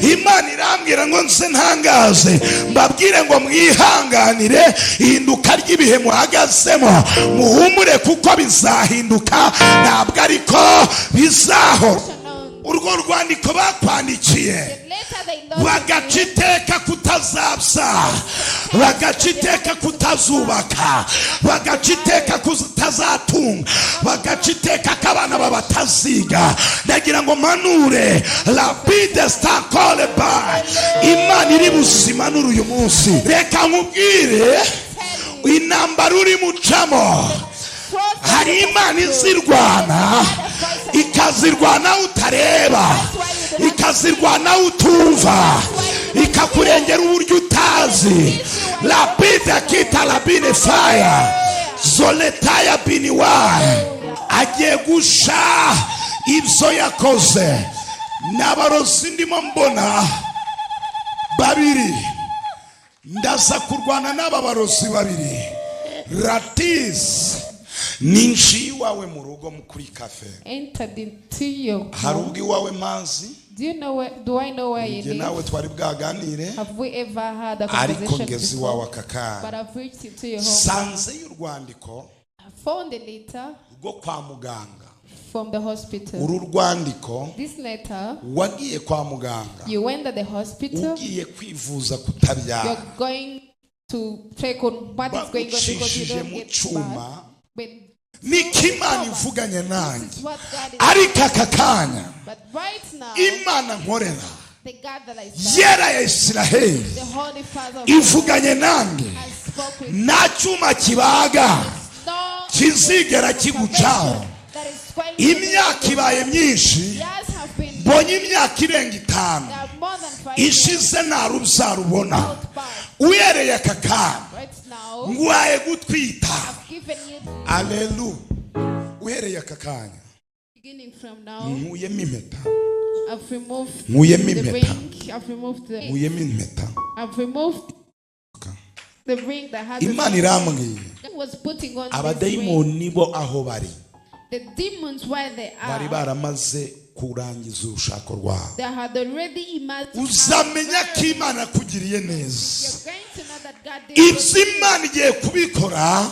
Imana irambwira ngo nse ntangaze mbabwire ngo mwihanganire ihinduka ry'ibihe muhagazemo, muhumure kuko bizahinduka, ntabwo ariko bizaho. Urwo rwandiko bakwandikiye bagaca iteka kutazabya, bagaca iteka kutazubaka, bagaca iteka kutazatunga, bagaca iteka ko abana babataziga. Ndagira ngo manure rapide stakole by Imana iri buzima n'uru uyu munsi. Reka nkubwire intambara uri mucamo, hari Imana izirwana, ikazirwana utareba, ikazirwana utumva, ikakurengera uburyo utazi. Lapide kita labine fire zoletaya biniwa, agiye gusha ibyo yakoze. N'abarozi ndimo mbona babiri, ndaza kurwana n'aba barozi babiri. Ratiz ninshi wawe mu rugo mukuri cafe, entered into your home. Hari ubwo iwawe mazi. Do you know where? Do I know where you live? Nawe twari bwaganire. Have we ever had a conversation before? But I've reached into your home. Sanze y'urwandiko. I found a letter rwo kwa muganga from the hospital. Uru rwandiko. This letter. Wagiye kwa muganga. You went to the hospital. Ugiye kwivuza kutabyara. You're going to check on what is going on because you don't get bad. Nikimana ivuganye nanjye ariko aka kanya Imana nkorera yera ya Israheli ivuganye nanjye, nta cyuma kibaga kizigera kigucaho. Imyaka ibaye myinshi, mbonye imyaka irenga 5 ishize nta rubyaro ubona. Uhereye aka kanya ngwaye gutwita. Hallelujah. Uhereye aka kanya beginning from now, nkuyemo impeta. I've removed nkuyemo the impeta. ring. I've removed the nkuyemo impeta. I've removed the ring that had Imana irambwiye was putting on abadayimoni bo aho bari, the demons where they are, bari baramaze kurangiza urushako rwabo. they had already imagined. Uzamenya ko Imana kugiriye neza. You're going to know that God did ibyo Imana igiye kubikora.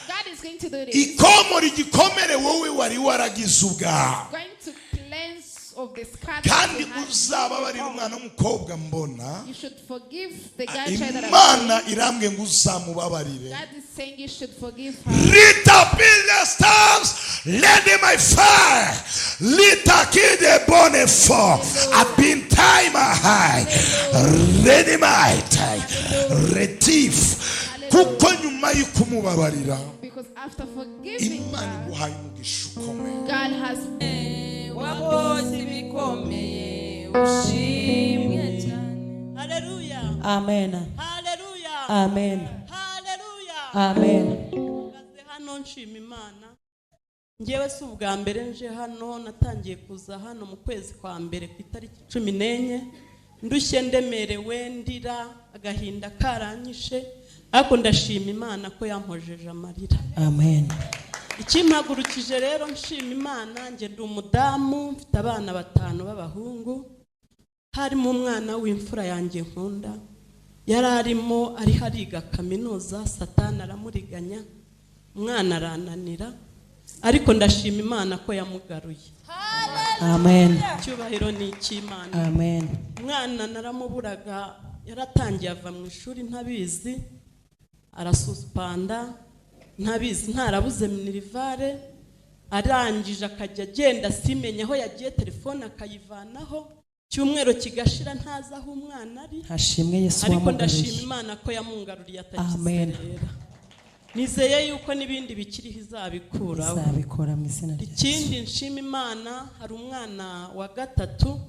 God is going to do this. Ikomora igikomere wowe wari waragize ubwawe. Going to cleanse of the scar. Kandi uzaba bari umwana w'umukobwa mbona. You should forgive the guy that Imana irambwe ngo uzamubabarire. God is saying you should forgive her. Rita Pilla stars, lady my fire. Lita kide bone for. I've been time high. Ready my time. Retif. Kuko nyuma y'ukumubabarira. Because after forgiving Imana iguhaye umugisha ukomeye. God has wakoze bikomeye ushimwe cyane. Haleluya. Amen. Haleluya. Amen. Haleluya. Amen. Ngaze hano nshima Imana. Ngewe si ubwa mbere nje hano, natangiye kuza hano mu kwezi kwa mbere ku itariki 14. Ndushye ndemerewe ndira agahinda karanyishe, ariko ndashima Imana ko yampojeje amarira. Amen. Ikimpagurukije rero nshima Imana, nge ndi umudamu mfite abana 5 b'abahungu. Harimo umwana w'imfura yanjye nkunda, yararimo ari hariga kaminuza, Satani aramuriganya, umwana arananira, ariko ndashima Imana ko yamugaruye. Amen. Cyubahiro ni cy'Imana. Amen. Umwana naramuburaga, yaratangiye ava mu ishuri ntabizi, arasuspanda ntabizi, ntarabuze minirivare, arangije akajya agenda simenya aho yagiye, telefone akayivanaho, cyumwero kigashira ntaza aho umwana ari. Hashimwe Yesu ariko ndashima Imana ko yamungaruriye atakizera. Nizeye yuko nibindi bikiriho izabikuraho. Izabikora mu izina rya Yesu. Ikindi nshima Imana, hari umwana wa 3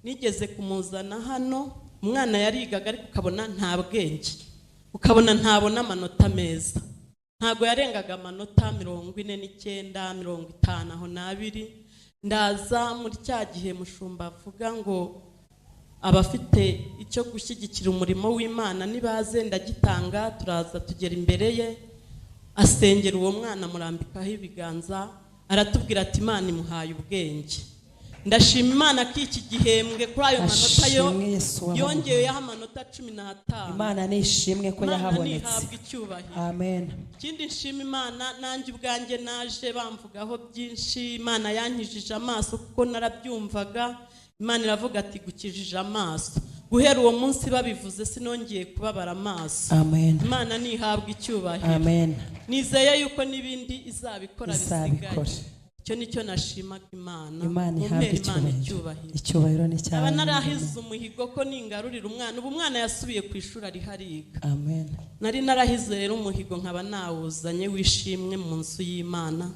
nigeze kumuzana hano. Umwana yarigaga ariko ukabona nta bwenge, ukabona ntabona amanota meza, ntago yarengaga amanota 49 50 aho nabiri. Ndaza muri cya gihe mushumba avuga ngo abafite icyo gushyigikira umurimo w'Imana nibaze, ndagitanga. Turaza tugera imbere ye, asengera uwo mwana, murambikaho ibiganza, aratubwira ati Imana imuhaye ubwenge. ndashima Imana ko iki gihembwe kuri ayo manota Ashimwe Yesu wawe. yongeyeho amanota 15. Imana nishimwe ko Imana yahabonetse. nihabwa icyubahiro. Amen. Ikindi nshima Imana, nanjye ubwanjye naje bamvugaho byinshi. Imana yankijije amaso kuko narabyumvaga. Imana iravuga ati gukijije amaso. Guhera uwo munsi babivuze sinongeye kubabara amaso. Amen. Imana nihabwa icyubahiro. Amen. Nizeye yuko n'ibindi izabikora bisigaye. Izabikora. Icyo nicyo nashimaga Imana. Imana ihabwa icyubahiro. Icyubahiro ni cyawe. Aba narahize umuhigo ko ningarurira umwana. Ubu umwana yasubiye ku ishuri ari hariga. Amen. Nari narahize rero umuhigo nkaba nawuzanye wishimwe mu nzu y'Imana.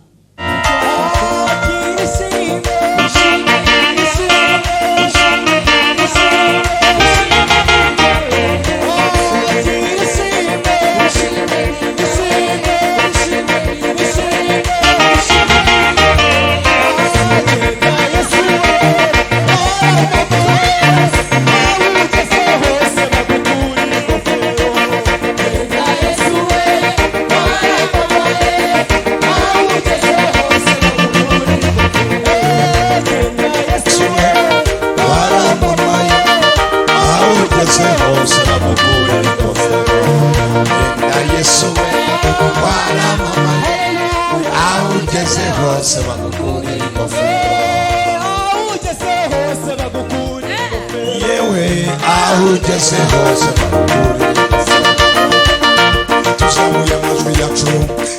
tuzamuye amajwi yacu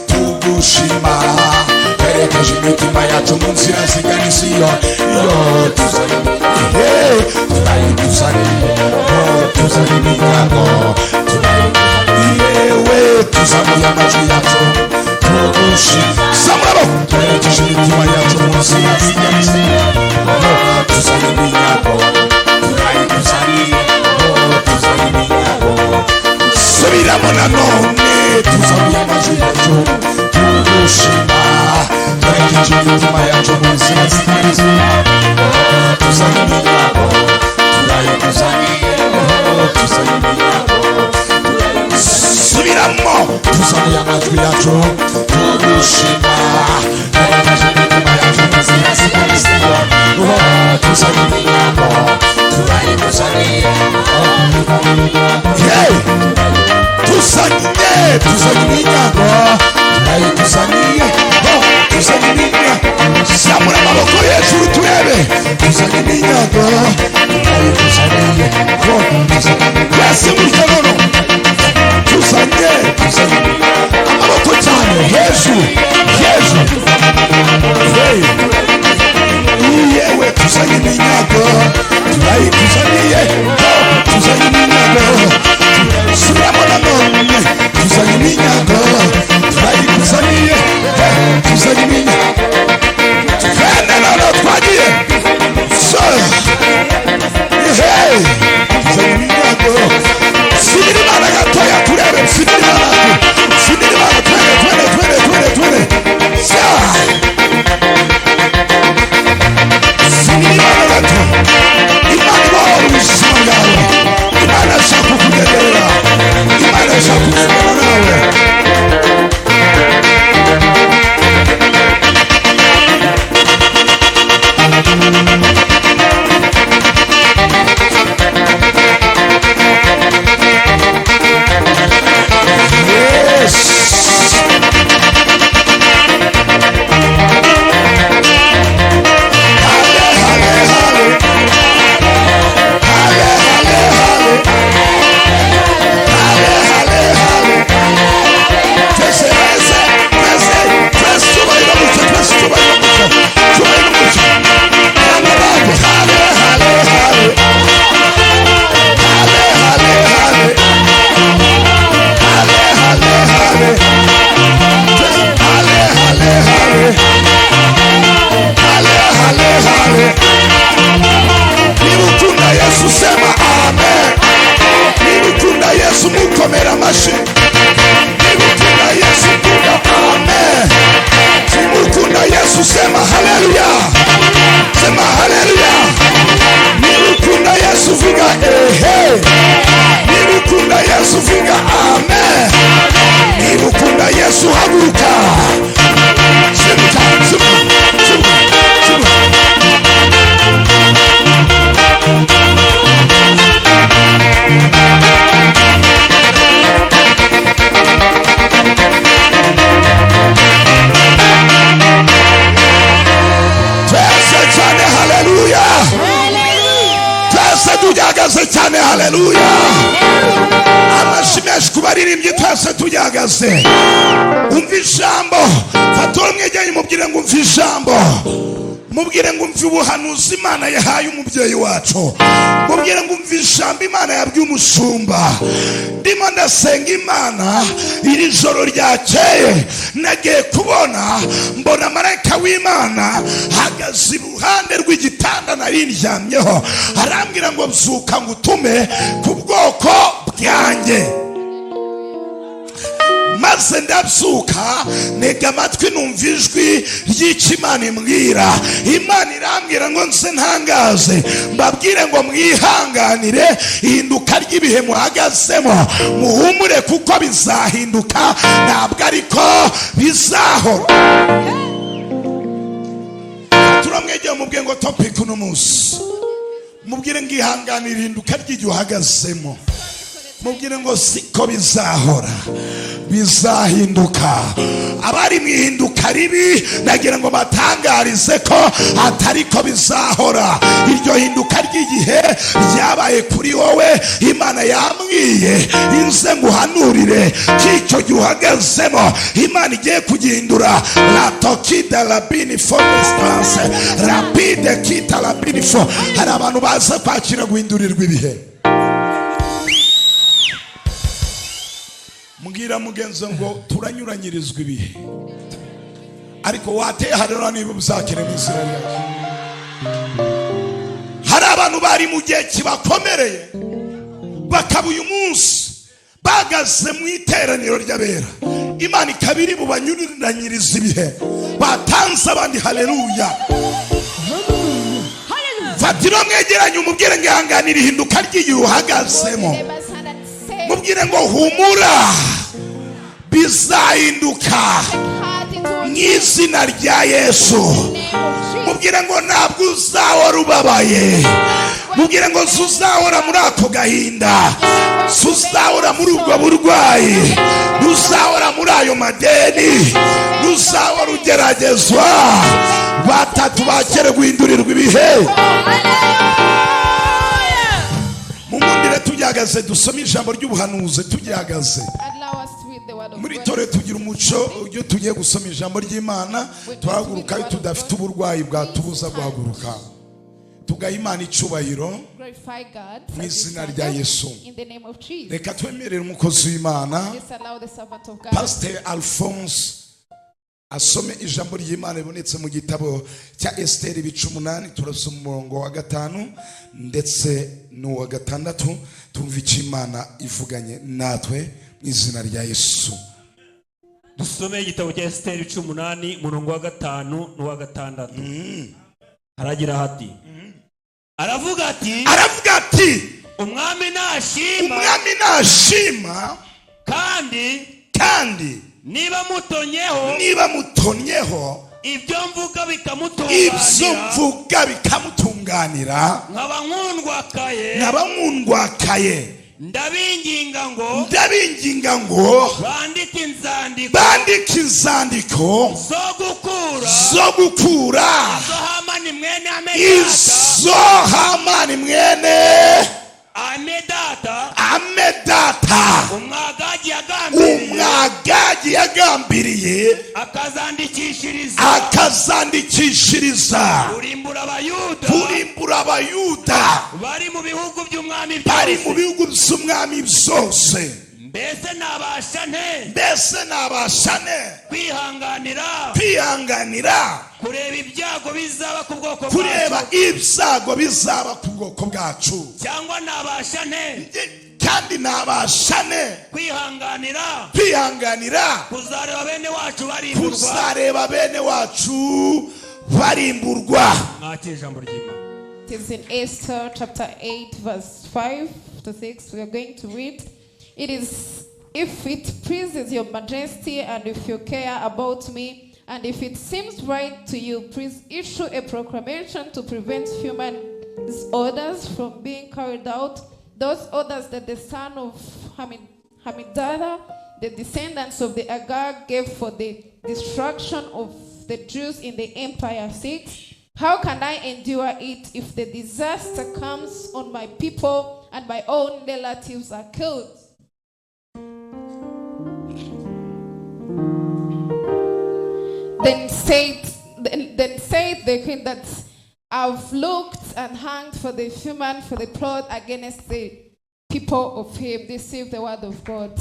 tugushima twerekeje imitima yacu mu nzira zigana i Siyoni iyo tuzana iminyago yewe tuzamuye amajwi yacu tugushima samurabo twerekeje imitima yacu mu nzira zigana i Siyoni tuzana iminyago subiramo nanone tuzamuye amajwi yacu tugushima twerekeje imitima yacu mu nzira zigana i Siyoni tuzana iminyago turayikuzaniye tuzana iminyago subiramo tuzamuye amajwi yacu tugushima twerekeje imitima yacu mu nzira zigana i Siyoni tuzana iminyago turayikuzaniye tuzanye iminyago turayikuzaniye tuzanye iminyago zamura amaboko hejuru turebe tuzanye iminyago turayikuzaniye twese murya nono tuzanye amaboko cyane hejuru yewe tuzanye iminyago turayikuzaniye tuzanye iminyago subiramo nanone tuzanye iminyago turayikuzaniye tuzanye iminyago twende nono twagiye tuzanye iminyago sinira Imana gatoya turebe sinira Imana twende sinira Imana gato Imana ibaho ubuzima bwawe Imana ashaka kukugenderera Imana ashaka kuvugana nawe urakoze cyane. Haleluya. Amashyi menshi ku baririmbyi twese tugihagaze. Umva ijambo. Fata uwo mwegeranye mubwire ngo umva ijambo. Mubwire ngo umva ubuhanuzi Imana yahaye umubyeyi wacu. Mubwire ngo umva ijambo Imana yabwiye umushumba. Ndimo ndasenga Imana, iri joro ryakeye nagiye kubona mbona marayika w'Imana hagaze iruhande rw'igitanda nari ndyamyeho, arambwira ngo byuka ngutume ku bwoko bwanjye. Maze ndabyuka ntega amatwi numva ijwi ry'icyo Imana imbwira. Imana irambwira ngo nze ntangaze mbabwire ngo mwihanganire ihinduka ry'ibihe muhagazemo, muhumure kuko bizahinduka, ntabwo ariko bizahora. Turamwegera mubwire ngo topic uno munsi, mubwire ngo ihanganire ihinduka ry'igihe uhagazemo. Mubwire ngo siko bizahora, bizahinduka. Abari mu ihinduka ribi nagira ngo batangarize ko atari ko bizahora. Iryo hinduka ry'igihe ryabaye kuri wowe, Imana yambwiye inze nguhanurire cy'icyo gihe uhagazemo Imana igiye kugihindura. La tokida la binifo distance rapide kita la binifo. Hari abantu baza kwakira guhindurirwa ibihe. Mbwira mugenzi ngo turanyuranyirizwa ibihe, ariko wateye harera niba uzakire mu izina ryawe. Hari abantu bari mu gihe kibakomereye, bakaba uyu munsi bagaze mu iteraniro ry'abera, Imana ikabiri bubanyuranyiriza ibihe, batanze abandi. Haleluya. Fatira mwegeranye umubwire ngo ihanganire ihinduka ry'igihe uhagazemo. Mubwire ngo humura, bizahinduka mu izina rya Yesu. Mubwire ngo ntabwo uzahora ubabaye. Mubwire ngo uzahora muri ako gahinda, uzahora muri ubwo burwayi, uzahora muri ayo madeni, uzahora ugeragezwa. Batatu bakere guhindurirwa ibihe. Mumundire tugihagaze dusome ijambo ry'ubuhanuzi tugihagaze. Muri tore tugira umuco ujye tugiye gusoma ijambo ry'Imana, turahaguruka tudafite uburwayi bwatubuza guhaguruka. Tugaha Imana icubahiro mu izina rya Yesu. Reka twemerere umukozi w'Imana Pasiteri Alphonse asome ijambo ry'Imana ribonetse mu gitabo cya Esiteri ibice 8. Turasoma umurongo wa 5 ndetse n'uwa 6. Tumva icyo Imana ivuganye natwe mu izina rya Yesu. Dusome igitabo cya Esiteri ibice 8 umurongo wa 5 n'uwa 6. Haragira hati, aravuga ati umwami nashima kandi niba mutonyeho ibyo mvuga bikamutunganira nkaba nkundwakaye, ndabinginga ngo bandike inzandiko zo gukura izo Hamani mwene Amedata umwagagi yagambiriye akazandikishiriza kurimbura Abayuda bari mu bihugu by'umwami byose. Mbese nabasha nte kwihanganira kureba ibyago bizaba ku bwoko bwacu, cyangwa nabasha nte kwihanganira kuzareba bene wacu barimburwa. It is in Esther chapter 8 verse 5 to 6. We are going to read. It is, if it pleases your majesty and if you care about me, and if it seems right to you, please issue a proclamation to prevent human orders from being carried out, those orders that the son of Hamidara, the descendants of the Agag, gave for the destruction of the Jews in the empire. 6. How can I endure it if the disaster comes on my people and my own relatives are killed? Then said the queen that I've looked and hanged for the human for the plot against the people of him. Receive the word of God.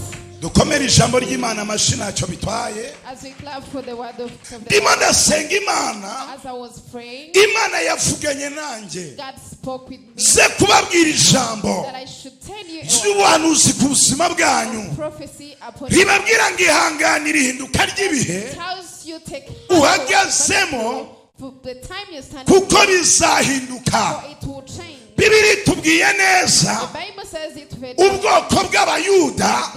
dukomere ijambo ry'Imana amashyi ntacyo bitwaye. As we clap for the word of God. Imana senga Imana. As I was praying, Imana yavuganye nanjye. God spoke with me ze kubabwira ijambo that I should tell you ry'ubuhanuzi ku buzima bwanyu. prophecy upon you. Ribabwira ngo ihanganire ihinduka ry'ibihe Tells you take uhagazemo for the time you stand kuko bizahinduka. for it will change. Bibiri tubwiye neza The Bible says it very ubwoko bw'abayuda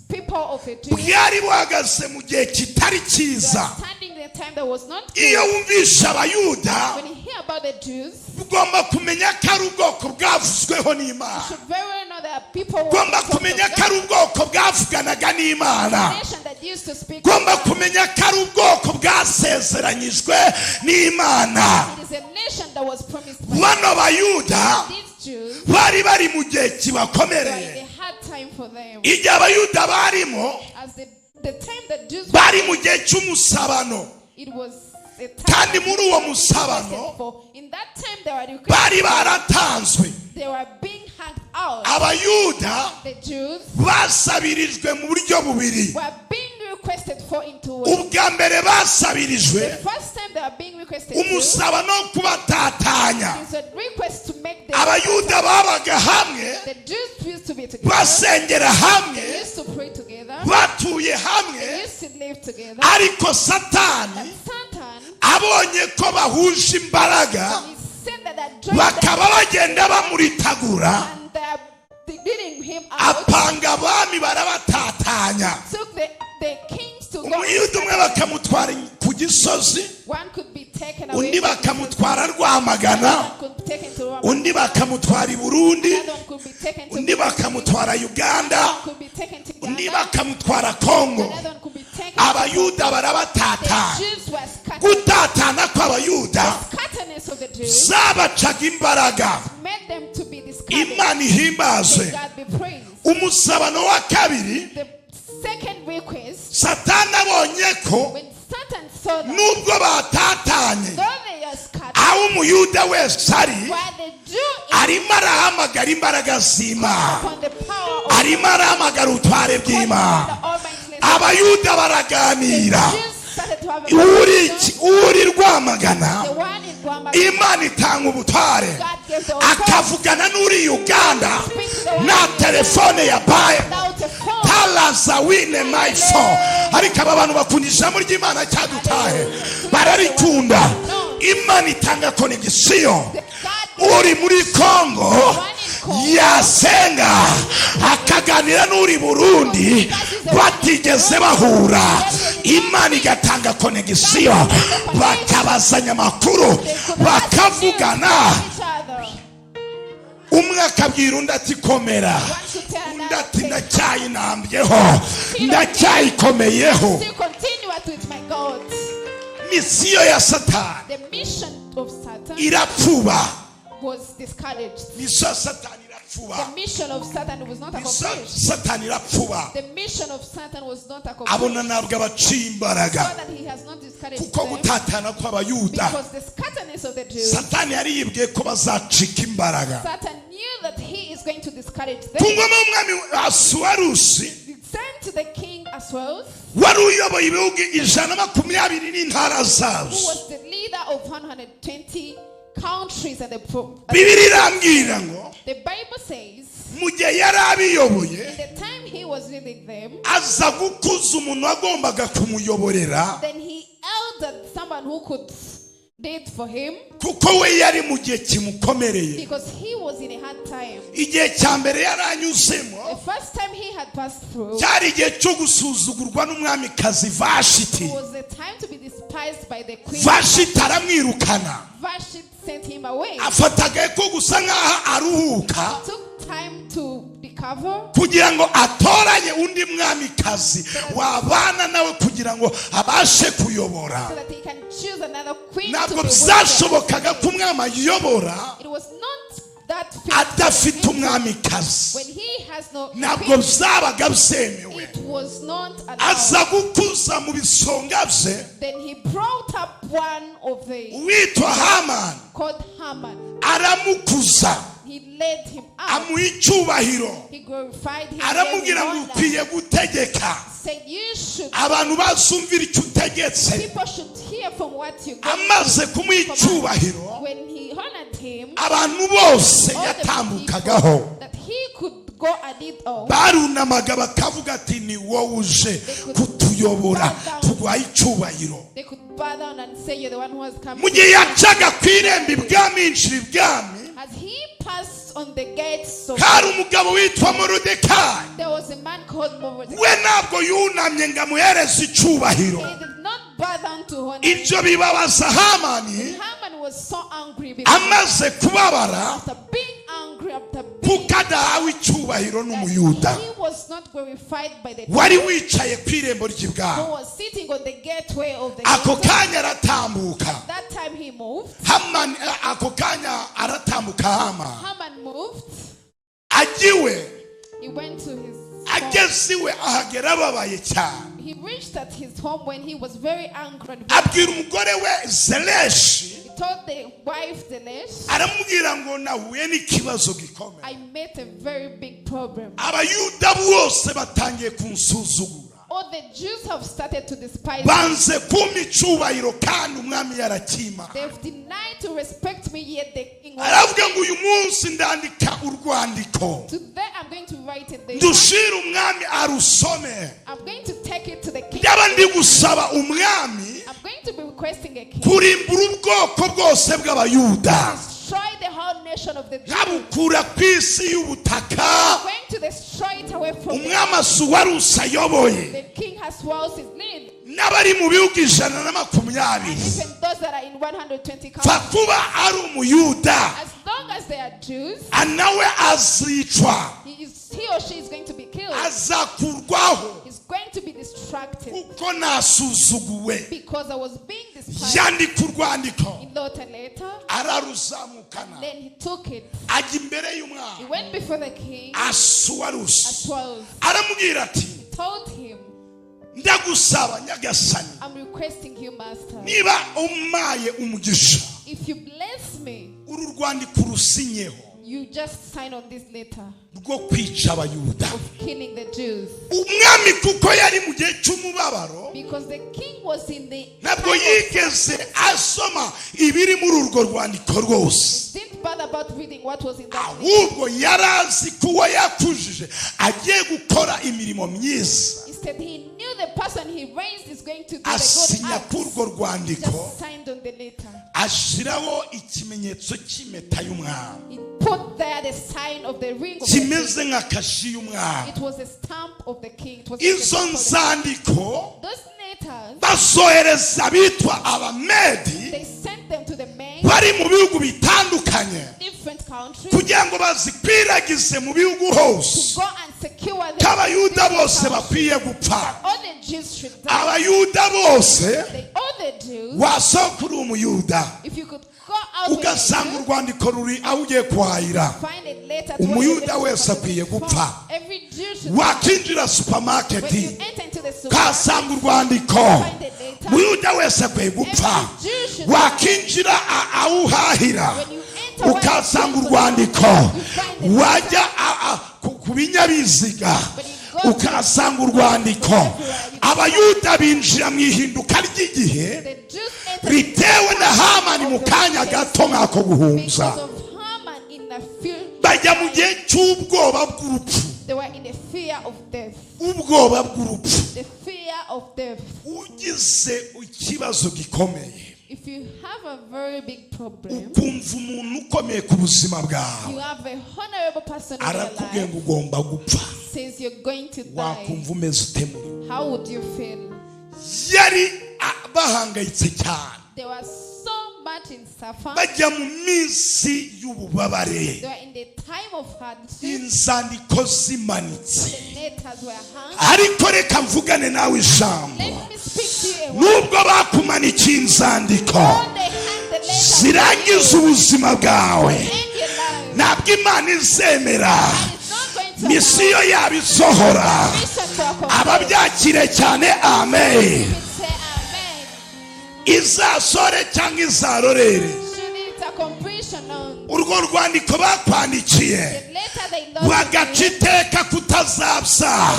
the people of a Jew bwari buhagaze mu gihe kitari cyiza. standing the time that was not Iyo good. wumvisha abayuda When you hear about the Jews, ugomba kumenya ko ari ubwoko bwavuzweho you n'Imana. should very well know that people were Ugomba from the kumenya ko ari ubwoko bwavuganaga n'Imana. nation that used to speak. Ugomba with God. kumenya ko ari ubwoko bwasezeranyijwe n'Imana. It is a nation that was promised by Bano bayuda these Jews. bari bari mu gihe But kibakomereye. they had time for them. Igihe abayuda barimo As the time that Jews bari mu gihe cy'umusabano, it was a kandi time muri uwo musabano for. In that time they were bari baratanzwe. they were being hanged out. Abayuda The Jews basabirijwe mu buryo bubiri. were being requested for into ways. Ubwa mbere basabirijwe The first time they were being requested to umusabano wo kubatatanya. is a request to make them. Abayuda babaga hamwe The Jews used to be together. basengera hamwe They used to pray together. batuye They hamwe, used to live together. ariko Satani Satan, abonye ko bahuje imbaraga he said that joined them bakaba bagenda bamuritagura, and they are leading him out. apanga abami barabatatanya. Took the kings to go. Umuyuda umwe bakamutwara ku gisozi, One could be taken away. undi bakamutwara Rwamagana, One could be taken to Rwanda. undi bakamutwara i Burundi, Another one could be taken to undi bakamutwara Uganda, one could be taken to undi Uganda. bakamutwara Kongo. Another one could be taken to Abayuda the barabatatanya. Jews were scattered. Gutatana kw'abayuda Scatterness of the Jews zabacaga imbaraga. made them to be discouraged. Imana ihimbazwe. May God be praised. Umusabano wa kabiri, The second request, Satani abonye ko when Satan saw that nubwo batatanye, though they are scattered, aho umuyuda wese ari, while the Jew is arimo arahamagara imbaraga z'Imana, upon the power of arimo arahamagara ubutware the bw'Imana. Almighty, Abayuda the baraganira, Jews started to have a uri Rwamagana, the one in Guamagana, Imana itanga ubutware, God gave the authority akavugana n'uri Uganda na telefone yabaye without a phone. talaza wine my phone. Ariko aba bantu bakunda ijambo ry'Imana cyadutahe, bararikunda. Imana itanga konegisiyo. Uri muri Kongo yasenga akaganira n'uri Burundi batigeze bahura, Imana igatanga konegisiyo, bakabazanya amakuru bakavugana. Each other. Umwe akabwira undi ati komera, undi ati ndacyayinambyeho, ndacyayikomeyeho. Still continuous with my God. Misiyo ya Satani The mission of Satan irapfuba. was discouraged. Misiyo ya Satani irapfuba. The mission of Satan was not Misiyo ya accomplished. Satani irapfuba. The mission of Satan was not Abona accomplished. ntabwo abaciye imbaraga, So that he has not discouraged kuko them, gutatana kw'abayuda, because the scatterness of the Jews, Satani yari yibwiye ko bazacika imbaraga. Satan knew that he is going to discourage Ku them. ngoma y'umwami Asuwarusi He sent to the king as well, wari uyoboye ibihugu 120 n'intara who zazo. was the leader of 120 countries and Bibiri irambwira ngo the Bible says mu gihe yari abiyoboye, in the time he was leading them, aza gukuza umuntu wagombaga kumuyoborera, then he eldered someone who could did for him, kuko we yari mu gihe kimukomereye. because he was in a hard time. Igihe cya mbere yari The anyuzemo first time he had passed through, cyari igihe cyo gusuzugurwa n'umwamikazi Vashiti. it was the time to be despised by the queen. Vashiti aramwirukana, Vashti sent him away. afataga ko gusa nk'aho aruhuka, Took time to recover, kugira ngo atoranye undi mwamikazi wabana nawe kugira ngo abashe kuyobora. so that he can choose another queen to Ntabwo be with byashobokaga ko him. umwami ayobora It was not that adafite feasible. umwamikazi. When he has no Ntabwo queen, byabaga byemewe. it was not Aza allowed. gukuza mu bisonga bye Then he brought up one of the witwa Hamani, called Haman. aramukuza, He led him up. amuha icyubahiro, He glorified him. aramubwira ngo Gave him ukwiye honor. gutegeka, Said you should. abantu bazumvira icyo utegetse. People should hear from what you go Amaze through. kumuha icyubahiro, When he honored him, abantu bose all the yatambukagaho people that he could go and eat all, barunamaga bakavuga ati ni wowe uje kutuyobora, tuguhaye icyubahiro. they could bow down and say, you're the one who has come. Mu gihe yacaga ku irembo ibwami yinjira ibwami, As he passed on the gates of, hari umugabo witwa Moridekayi. there was a man called Mordecai. We ntabwo yunamye ngo amuhereze icyubahiro. He did not bow down to honor him. Ibyo bibabaza Hamani. Haman was so angry because Amaze kubabara after being angry, after being kuko adahawe icyubahiro n'umuyuda he was not glorified by the wari people wicaye ku irembo who ry'ibwami. was sitting on the gateway of the Ako gate. kanya aratambuka That time he moved. Hamani, ako kanya aratambuka Hamani Haman moved. agiwe, He went to his home. ageze iwe ahagera ababaye cyane. He reached at his home when he was very angry. And Abwira umugore we Zereshi, he told the wife Zeresh, aramubwira ngo nahuye n'ikibazo gikomeye. I met a very big problem. Abayuda bose batangiye kunsuzugura, All the Jews have started to despise me. banze kumpa icyubahiro kandi umwami yarakima. They've denied to respect me, yet the king was. Aravuga ngo uyu munsi ndandika urwandiko Today I'm going to write it there. ndushira umwami arusome. I'm going to take it to the king. Byaba ndi gusaba umwami I'm going to be requesting a king. kurimbura ubwoko bwose bw'abayuda, Destroy the whole nation of the Jews. nkabukura ku isi y'ubutaka. I'm going to destroy it away from the Umwami asuwarusa ayoboye The king has walls his lead. n'abari mu bihugu 120, Even those that are in 120 pfa countries. kuba ari umuyuda As long as they are Jews, nawe azicwa, he or she is going to be killed. azakurwaho He's going to be distracted kuko nasuzuguwe. because I was being despised. Yandika urwandiko, He wrote a letter, araruzamukana, then he took it. ajya imbere He y'umwami went before the king asuwarusa, at 12. aramubwira ati He told him, ndagusaba nyagasani, I'm requesting you, master. niba umpaye umugisha, If you bless me, uru rwandiko rusinyeho you just sign on this letter rwo kwica abayuda. of killing the Jews. Umwami kuko yari mu gihe cy'umubabaro, Because the king was in the ntabwo yigeze asoma ibiri muri urwo rwandiko rwose, didn't bother about reading what was in that letter. ahubwo yari azi ko uwo yakujije agiye gukora imirimo myiza. Instead, he knew the person he raised is going to do the Asinya good k'urwo acts. rwandiko, Just signed on the letter. ashyiraho ikimenyetso cy'impeta y'umwami, He put there the sign of the ring of the king. kimeze nka kashi y'umwami. It was a stamp of the king. It was like a Izo stamp of the nzandiko Those letters, bazohereza abitwa abamedi they sent them to the men bari mu bihugu bitandukanye in different countries kugira ngo bazikwiragize mu bihugu hose, to go and secure them. ko abayuda Different bose countries. bakwiye gupfa. All the Jews should die. Abayuda bose, All the Jews, wasanga uri umuyuda if you could go out with ugasanga a Jew, urwandiko ruri aho ugiye kuhahira, find a letter to umuyuda where wese the akwiye letter gupfa. is from. Every Jew should die. Wakinjira When supamaketi you enter into the supermarket, ukahasanga urwandiko, find a letter. umuyuda wese akwiye gupfa. Every Jew should die. Wakinjira aho uhahira When you enter where ukahasanga the Jews urwandiko, are, you find the wajya ku binyabiziga ukahasanga urwandiko. Abayuda binjira mu ihinduka ry'igihe The Jews entered ritewe na Hamani mu kanya gato nk'ako guhumbya. because of Haman in a fear. Bajya mu gihe cy'ubwoba bw'urupfu, They were in a fear of death. ubwoba bw'urupfu. The fear of death. Ugize ikibazo gikomeye, If you have a very big problem, ukumva umuntu ukomeye ku buzima bwawe you have a honorable person in your arakubwiye life, ngo ugomba gupfa, says you're going to die, wakumva umeze ute muri we? how would you feel? Yari bahangayitse cyane, They were so much in suffering. bajya mu minsi y'ububabare, They were in the time of hardship. inzandiko zimanitse. The letters were hung. Ariko reka mvugane nawe ijambo, Let me speak to you a word. nubwo bakumanikiye inzandiko All they hang the letters zirangiza ubuzima bwawe, end your life. ntabwo Imana izemera It's not going to misiyo yabo isohora. mission to accomplish. Ababyakire cyane amen. Say amen. Izasore cyangwa izarorere, Should it a completion on urwo rwandiko bakwandikiye the letter they lost? bagaca iteka kutazapsa,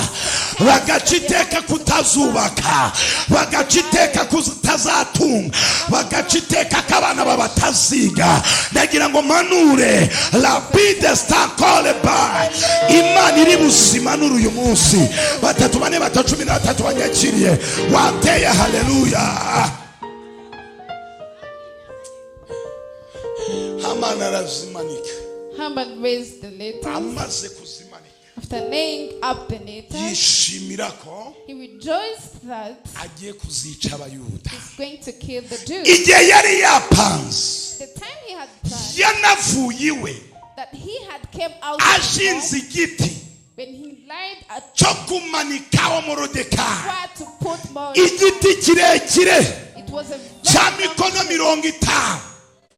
bagaca iteka kutazubaka, bagaca iteka kutazatunga, bagaca iteka ko abana babataziga. Ndagira ngo manure rapide stakole by Imana iri buzima n'uyu munsi. Batatu bane batatu 13 banyakiriye, wateye haleluya. Hamana arazimanika, Haman raised the letter. amaze kuzimanika After laying up the letter, yishimira ko he rejoiced that agiye kuzica Abayuda. he's going to kill the Jews. Igihe yari yapanze, The time he had planned, yanavuye iwe that he had came out of ashinze home, igiti when he lied at cyo kumanikaho Morodekayi, tried to put more. igiti kirekire It was a cya very mikono 50,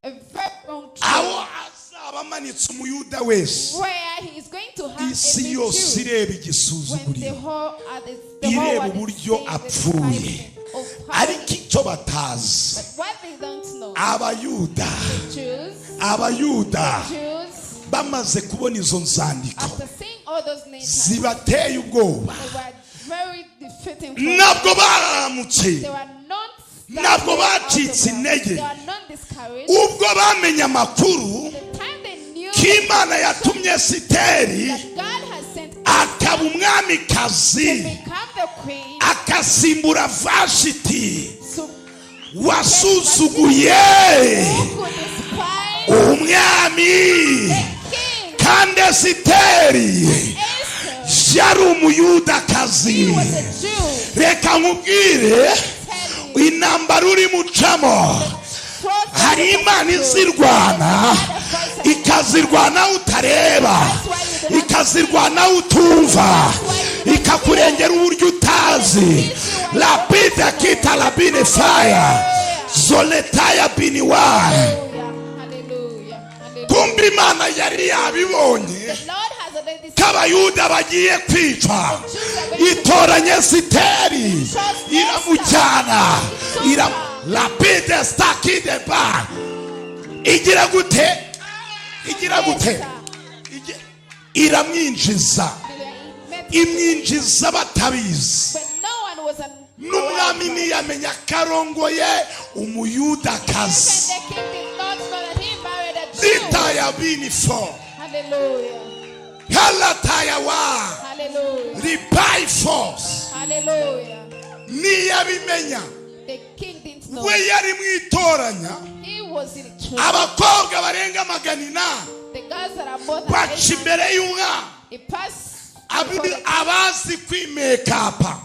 a very long aho tree azaba amanitse Umuyuda wese. where he is going to have Isi every yose Jew. ireba When the igisuzuguriro, whole the whole ireba world is uburyo seeing the apfuye. disciple of how. Ariko icyo batazi, But what they don't know, Abayuda Jews, Abayuda bamaze kubona izo nzandiko after seeing all those names, zibateye ubwoba, they were very defeating. For them. ntabwo baramutse, They were not. ntabwo bacitse intege, They were not discouraged. ubwo bamenye amakuru The time they knew ko Imana yatumye Pasiteri that God has sent akaba to umwamikazi, become the queen, akasimbura Vashiti so wasuzuguye who could despise umwami. the king. Kandi Pasiteri Esther, yari Umuyudakazi. he was a Jew. Reka nkubwire, Tell you, intambara uri mucamo, trust hari Imana izirwana, ikazirwana utareba, ikazirwana utumva, ikakurengera uburyo utazi. Lapida kita labine fire, zoletaya biniwa. Hallelujah, hallelujah, hallelujah. Kumbe Imana yari yabibonye The Lord has already ko Abayuda bagiye kwicwa, itoranya Pasiteri iramujyana, lapide stakide ba. Igira gute? Igira gute? Iramwinjiza, imwinjiza batabizi. But no one was an N'umwami ntiyamenya karongoye Umuyudakazi. And the king did not know that he married a Jew. Zitaya binifo, Hallelujah, halataya wa, hallelujah, ribai force. hallelujah. Niyabimenya, The king didn't know. we yari mwitoranya, He was in truth. abakobwa barenga 100 The girls that are more than baca 800, imbere y'umwami. he passed. Abazi kwimekapa,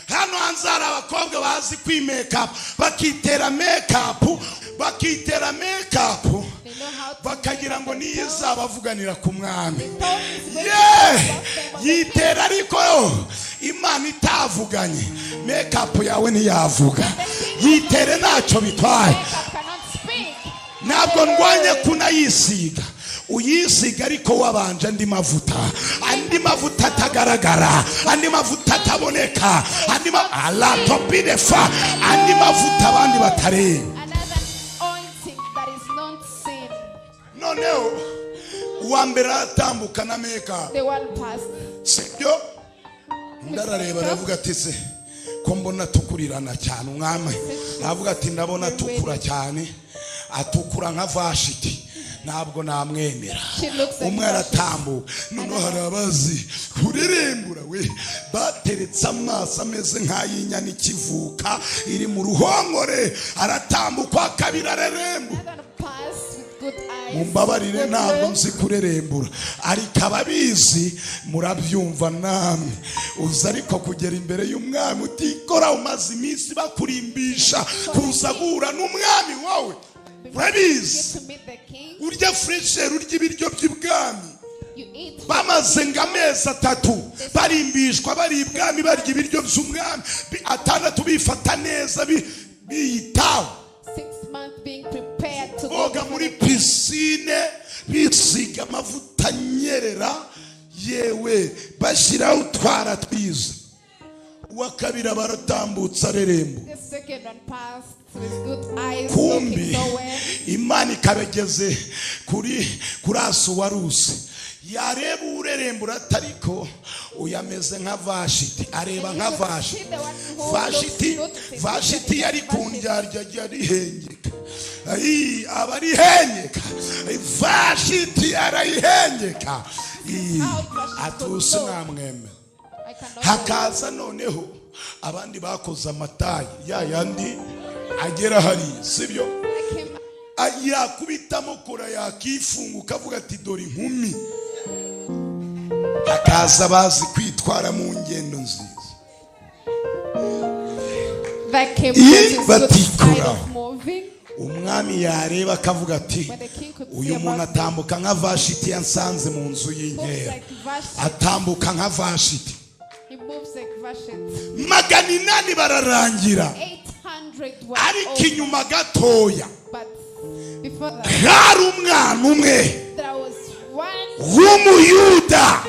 hano hanze hari abakobwa bazi kwimekapa, bakitera mekapu, bakitera mekapu, They know how to bakagira ngo niyo izabavuganira ku mwami. told his way Yitera ariko Imana itavuganye, mekapu yawe ntiyavuga. Yitere ntacyo bitwaye. makeup cannot speak. Ntabwo ndwanya kunayisiga, uyisiga ariko wabanje andi mavuta atagaragara, andi mavuta ataboneka, andi mavuta abandi batare. Another anointing that is not seen. Noneho uwambere atambuka na meka, The one passed. sibyo? Ndarareba aravuga ati se ko mbona tukurirana cyane umwami, aravuga ati ndabona tukura cyane, atukura nka Vashiti, ntabwo namwemera. Umwe aratambuka, noneho hari abazi kurerembura we, bateretse amaso ameze nk'ay'inyana ikivuka iri mu ruhongore, aratambuka kabiri arerembura. Another passed with good eyes. Mumbabarire ntabwo nzi kurerembura, ariko ababizi murabyumva namwe. Uza ariko kugera imbere y'umwami utikora, umaze iminsi bakurimbisha kuza guhura n'umwami wowe. urabizi to meet the king. urya fresher urya ibiryo by'ibwami You eat bamaze ngo amezi 3 barimbishwa bari ibwami barya ibiryo by'umwami 6 bifata neza biyitaho 6 months being prepared to boga go muri pisine bisiga amavuta nyerera yewe bashyiraho utwara twiza uwakabira baratambutsa rerembo the second one passed with good eyes kumbi looking so well. imana ikabegeze kuri asuwarusi yareba urerembura atariko uyameze nka Vashiti areba nka Vashiti yari kundyarya yari hengeka abari hengeka Vashiti arayihengeka atusi namweme hakaza noneho abandi bakoze amatayi yandi agera hari sibyo yakubitamo kora yakifunga ukavuga ati dore inkumi akaza bazi kwitwara mu ngendo nziza batikura umwami yareba akavuga ati uyu muntu atambuka nka Vashiti yansanze mu nzu y'inkera atambuka nka Vashiti 800 bararangira ariko inyuma gatoya hari umwana umwe w'umuyuda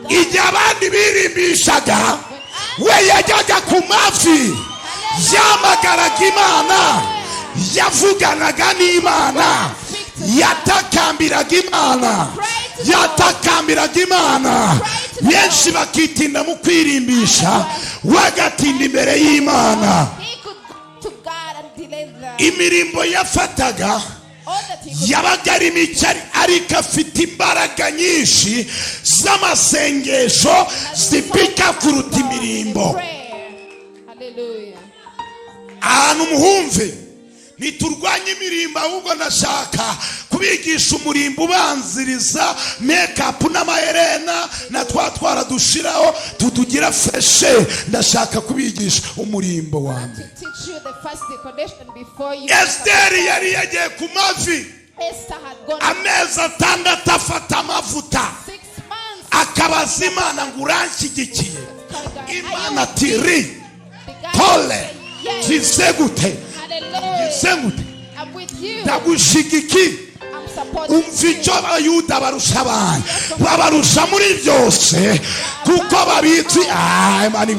igihe abandi birimbishaga we yajyaga ku mavi yamagaraga Imana yavuganaga n'Imana yatakambiraga Imana benshi bakitinda mu kwirimbisha wagatinda imbere y'Imana imirimbo yafataga yabaga ari micari ariko afite imbaraga nyinshi z'amasengesho zipika kuruta imirimbo ahantu muhumve niturwanye imirimbo ahubwo nashaka kubigisha umurimbo ubanziriza make-up n'amaherena na twatwara dushiraho tutugira freshe ndashaka kubigisha umurimbo wanjye Esteri yari yagiye ku mavi amezi 6 afata amavuta akabaza Imana ngo uranshyigikiye Imana tiri tole kisegute ndagushigiki umfico abayuda barusha abantu babarusha muri byose kuko babitsi Imana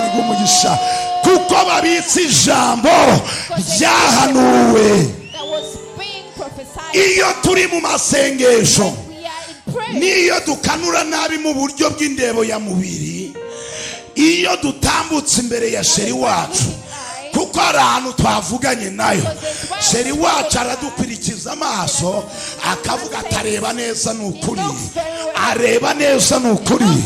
igumugisha kuko babitsi ijambo ryahanuwe iyo turi mu masengesho niyo dukanura nabi mu buryo bw'indebo ya mubiri iyo dutambutse imbere ya sheri wacu kuko ari ahantu twavuganye nayo sheri wacu aradukurikiza amaso akavuga atareba neza n'ukuri areba neza n'ukuri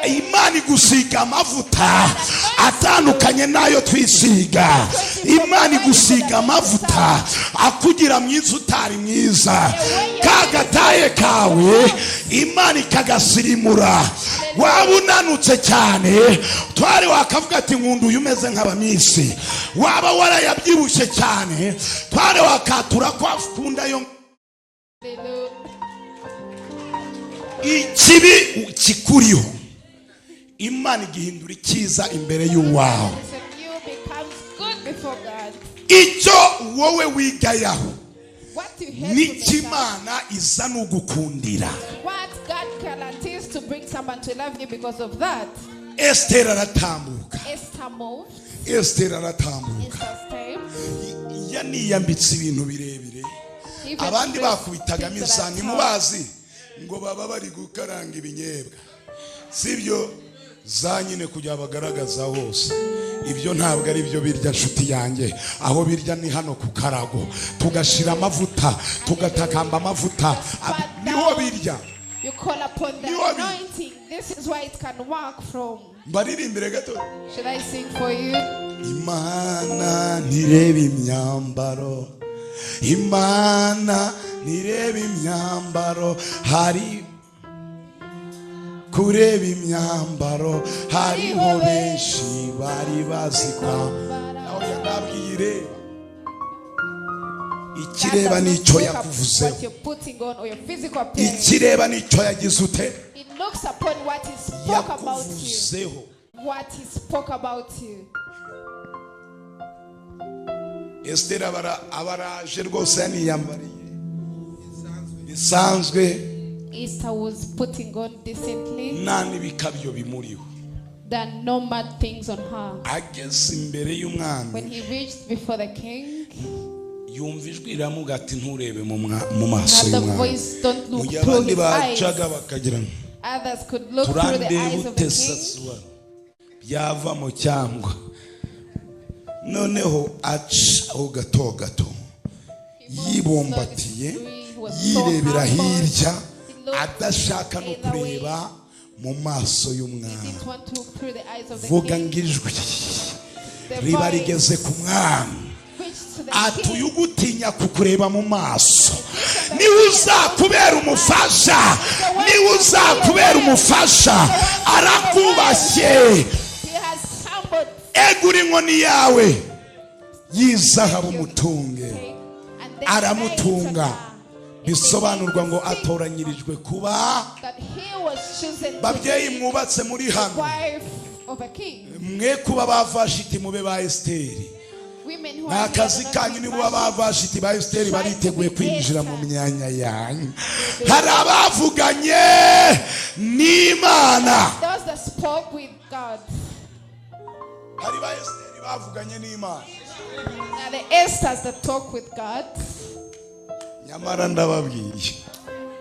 Imana igusiga amavuta atandukanye nayo twisiga Imana igusiga amavuta akugira mwiza utari mwiza kagataye kawe Imana ikagasirimura waba unanutse cyane twari wakavuga ati nkundu uyu umeze nk'abamisi waba warayabyibushye cyane twari wakatura ko akunda yo ikibi kikuriho Imana igihindura icyiza imbere y'uwawe icyo wowe wigayaho n'ikimana iza n'ugukundira Esther aratambuka yaniyambitse ibintu birebire abandi bakubitaga mizani mubazi ngo baba bari gukaranga ibinyebwa sibyo za nyine kujya bagaragaza hose ibyo ntabwo ari byo birya nshuti yanjye aho birya ni hano ku karago tugashira amavuta tugatakamba amavuta niho birya You call upon the anointing. This is where it can work from. Should I sing for you? Imana nireba imyambaro, Imana nireba imyambaro, hari kureba imyambaro, hariho benshi bari bazi kwambara. Naho yabwire ikireba nicyo yakuvuzeho, what you're putting on or your physical appearance. ikireba nicyo yagize ute, It looks upon what he spoke about you. yakuvuzeho. What he spoke about you. Esther abaraje rwose yaniyambariye bisanzwe, Esther was putting on decently. nta n'ibikabyo bimuriho. There are no mad things on her. Ageze imbere y'umwami, When he reached before the king, yumva ijwi riramuga ati nturebe mu maso and the y'umwami. voice, don't Mu look gihe through abandi his eyes. bacaga bakagira ngo Others could look through the turandeba eyes of the utesa king. suba byavamo cyangwa. Noneho acaho gato gato yibumbatiye yirebera hirya adashaka no kureba mu maso He y'umwami. didn't want to look through the eyes of the Vuga king. ngo ijwi The riba voice rigeze ku mwami reached to the ati king. uyu gutinya kukureba mu maso niwe uzakubera umufasha, niwe uzakubera umufasha, arakubashye. He has humbled Egura inkoni yawe yizahabu mutunge, him, and then aramutunga. said Bisobanurwa ngo atoranyirijwe kuba that he was chosen to babyeyi be mwubatse muri the hano, wife of a king. mwe kuba bavashiti mube ba Esteri. Women who Ni are akazi here kanyu, are niba not bavashiti ba Esteri bariteguye kwinjira mu myanya yanyu. Hari abavuganye n'Imana, those that spoke with God. hari ba Esteri bavuganye n'Imana. Now the Esthers that talk with God, Nyamara ndababwiye,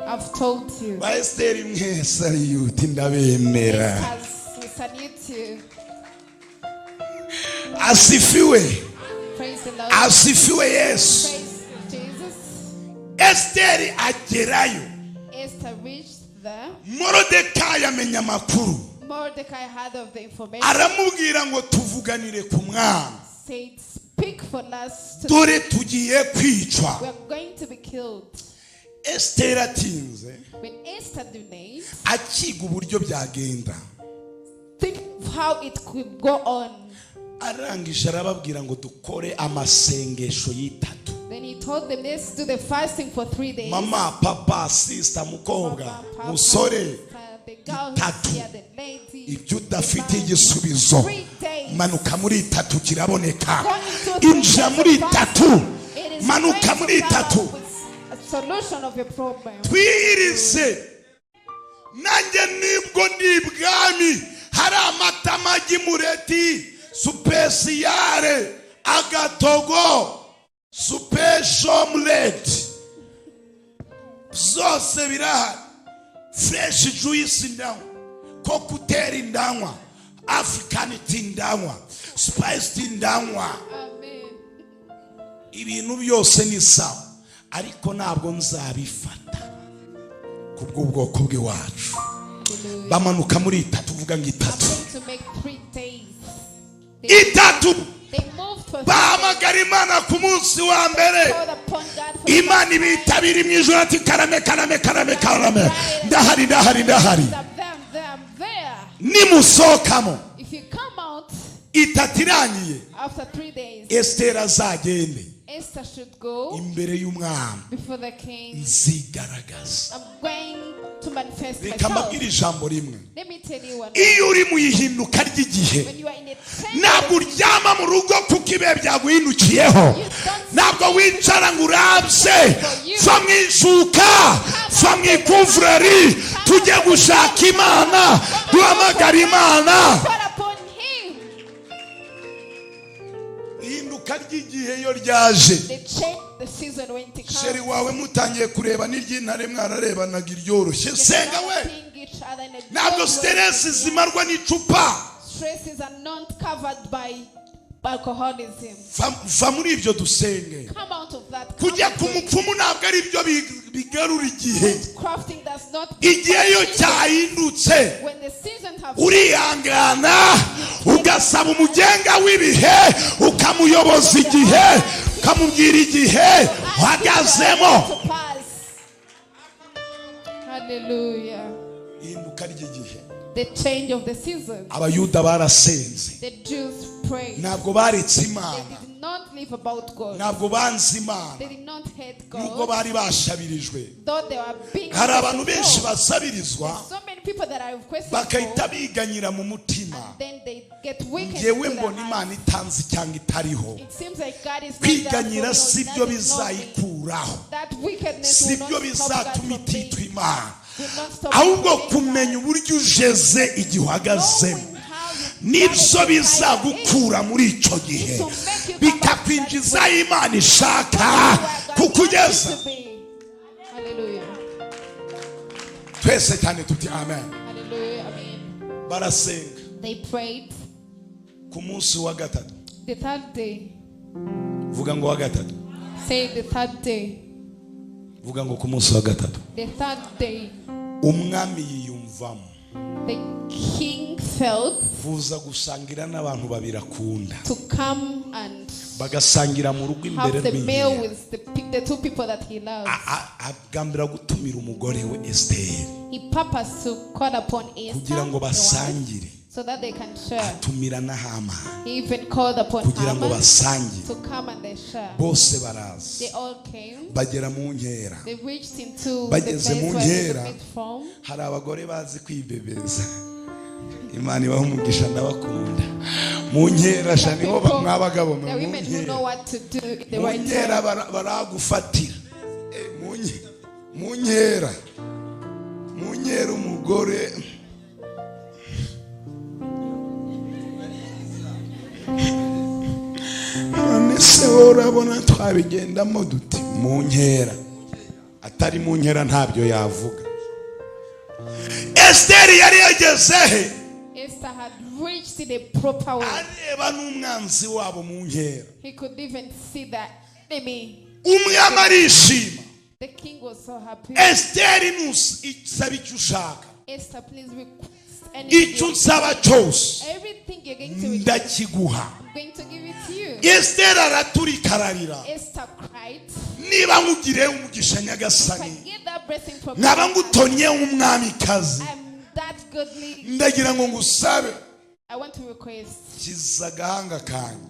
I've told you. ba Esteri mwese yuti ndabemera. Esthers, we salute you. Asifiwe, Praise the Lord. asifiwe Yesu. Praise Jesus. Esteri agerayo, Esther reached there. Morodekayi amenya amakuru, Mordecai heard of the information. aramubwira ngo tuvuganire ku mwami, Said, speak for us. dore tugiye kwicwa. We are going to be killed. Esteri atinze When Esther delayed, akiga uburyo byagenda, think of how it could go on. arangije arababwira ngo dukore amasengesho y'itatu. Then he told them, let's do the fasting for 3 days. Mama, papa, sister, mukobwa, Mama, papa, musore, sister, the girl itatu. here, the lady. ibyo udafite igisubizo 3 days. manuka muri itatu kiraboneka. Go into 3 Injira days muri of itatu, fasting. It is manuka going muri to come itatu. up with a solution of your problem. twiyirize. Nanjye nibwo ndi ibwami hari amata, amagi, mureti, supesiyare, agatogo, supesho omelette, zose birahari. Fresh juice ndanywa, kokuteri ndanywa, African tea ndanywa, spice tea ndanywa. Amen. Ibintu byose ni sawa, ariko ntabwo nzabifata kubw'ubwoko bw'iwacu. Bamanuka muri itatu, vuga ngo I'm itatu, going to make 3 days. itatu. They moved for 3 days. Bahamagara Imana ku munsi wa mbere, Called upon God for the Imana first time. ibitabira mu ijoro ati karame karame karame karame, ndahari ndahari ndahari. I'm there, I'm there. Nimusohokamo If you come out itatu irangiye, after 3 days, Esteri azagende Esther should go imbere y'umwami, before the king. nzigaragaza. I'm going to manifest Reka myself. mbabwire ijambo rimwe, Let me tell you one. iyo uri mu ihinduka ry'igihe, When you are in a change, ntabwo uryama mu rugo kuko ibihe byaguhindukiyeho, ntabwo wicara ngo urabye. Va mu ijuka, va mu ikuvureri, tujye gushaka Imana, duhamagara Imana. call upon him. Ihinduka ry'igihe iyo ryaje, They change the season when it sheri comes. wawe mutangiye kureba n'iry'intare mwararebanaga iryoroshye. Senga we, Seeing each other in a ntabwo good way. stress zimarwa n'icupa. Stresses are not covered by alcoholism. Va muri ibyo dusenge. Come out of that. Kujya ku mupfumu ntabwo ari byo bigarura igihe. Crafting does not. Igihe iyo cyahindutse, When the season have urihangana ugasaba umugenga w'ibihe, ukamuyoboza igihe, ukamubwira igihe uhagazemo. to pass. Hallelujah. Ihinduka ry'igihe, The change of the season. abayuda barasenze, The Jews prayed. ntabwo baretse They Imana. did not live about God. ntabwo banzi Imana They did not hate nubwo God. bari bashabirijwe. Though they were being Hari abantu benshi requested for. basabirizwa So many people that are requested bakahita for, biganyira mu mutima. and then they get wicked Ngewe to their mbona Imana hearts. itanzi cyangwa itariho. It seems like God is not Kwiganyira there si for byo you. That is not me. bizayikuraho, That wickedness si will byo not stop God bizatuma from being. ititwa Imana, Will not stop ahubwo God from being kumenya God. uburyo ujeze igihe uhagazemo Knowing how you nibyo manage bizagukura muri icyo gihe, bikakwinjiza aho Imana ishaka kukugeza. Hallelujah. Twese cyane tuti amen. Hallelujah. Amen. Barasenga They prayed. ku munsi wa gatatu. The third day. Vuga ngo wa gatatu. Say the third day. Vuga ngo ku munsi wa gatatu. The third day. Umwami yiyumvamo. The king felt Vuza gusangira n'abantu babiri akunda. to come and Bagasangira mu rugo imbere have the meal rw'inzu. with the two people that he loves. Agambira gutumira umugore we Esther He purposed to call upon Esther kugira ngo the wife, basangire. so that they can share. Atumira na Hamani He even called upon kugira ngo Haman basangire. to come and they share. Bose baraza They all came. bagera mu nkera. They reached into the place Bageze mu where they nkera. could meet from. Hari abagore bazi kwibebeza. Imana ibaha umugisha ndabakunda. Mu nkera sha niho mwabagabo The mu women who know nkera. what to do in the Mu right nkera time. baragufatira. Mu nkera umugore none se urabona twabigendamo duti mu nkera, atari mu nkera ntabyo yavuga. Esther yari yagezehe Esther had reached in a proper way. areba n'umwanzi wabo mu nkera. He could even see the enemy. Umwami arishima. The king was so happy. Esther isaba icyo ushaka, Esther, please request anything. icyo nsaba cyose Everything you're going to request, ndakiguha. I'm going to give it to you. Esther araturika ararira. Esther cried. Niba nkugiriye umugisha If I nyagasani, get that blessing from nkaba God, ngutonye umwamikazi, I'm that godly. ndagira ngo ngusabe I want to request. kiza agahanga kanjye,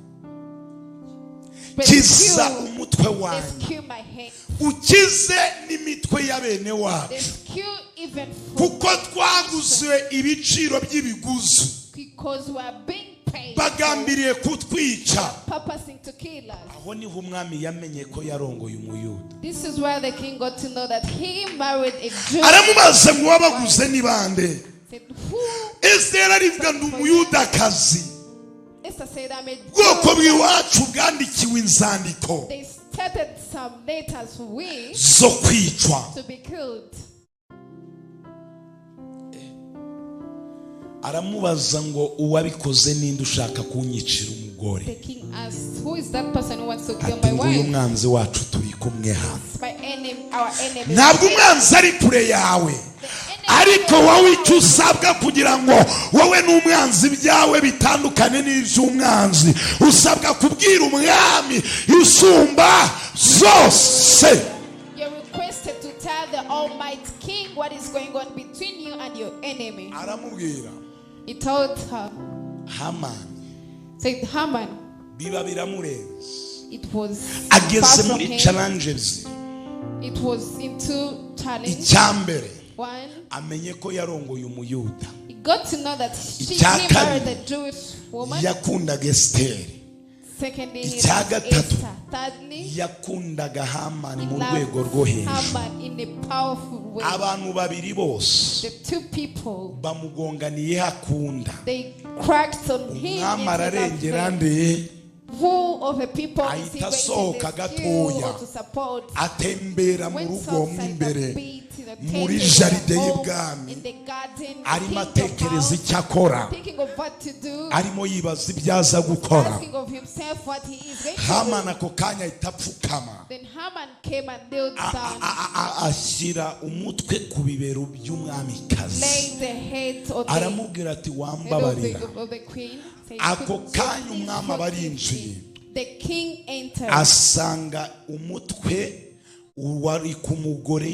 Rescue, kiza umutwe wanjye, rescue my head. ukize n'imitwe ya bene wacu, Rescue even kuko twaguze ibiciro by'ibiguzi. because we are being paid. Bagambiriye kutwica. Purposing to kill us. Aho niho umwami yamenye ko yarongoye umuyuda. This is where the king got to know that he married a Jew. Aramubaza ngo wabaguze ni bande? Said, who? Esther arivuga ndi umuyudakazi. Esther said, I'm a Bwoko Jew. bw'iwacu bwandikiwe inzandiko They started some letters we zo kwicwa. to be killed. Aramubaza ngo uwabikoze ninde ushaka kunyicira umugore? The king asked, who is that person who wants to kill Ati my nguyu wife? umwanzi wacu turi kumwe hano. My enemy, our enemy. Ntabwo umwanzi ari kure yawe, ariko wowe icyo usabwa kugira ngo wowe n'umwanzi byawe bitandukane n'iby'umwanzi, usabwa kubwira umwami usumba zose. You're requested to tell the Almighty King what is going on between you and your enemy. Aramubwira He told her, Hamani said Haman, biba biramurenze, it was ageze far from muri him. challenge ebyiri. It was into challenge. Icyambere One, amenye ko yarongoye umuyuda, he got to know that he Icya married kabiri, a Jewish woman. yakundaga Esther. Secondly, he Icya loved gatatu, Esther. Thirdly, yakundaga Hamani he mu rwego rwo loved hejuru. Haman in a powerful way. Abantu babiri bose The two people, bamugonganiye akunda. they cracked on him. Umwami into that ararengera faith. nde Who of the people is he ahita going to asohoka rescue gatoya, or to support? atembera mu Went rugo mo outside imbere, the beat, in the muri tent, jaride in the home, y'ibwami, in the garden, arimo thinking atekereza about- icyo akora, thinking of what to do, arimo yibaza ibyo aza gukora. asking of himself what he is going to Hamani do. ako kanya ahita apfukama, Then Haman came and knelt down, ashyira umutwe ku bibero by'umwamikazi. laid the head on the Aramubwira ati head wambabarira. of the queen. Saying, Ako "Could kanya you umwami please aba forgive arinjiye, me?" The king entered. asanga umutwe wari ku mugore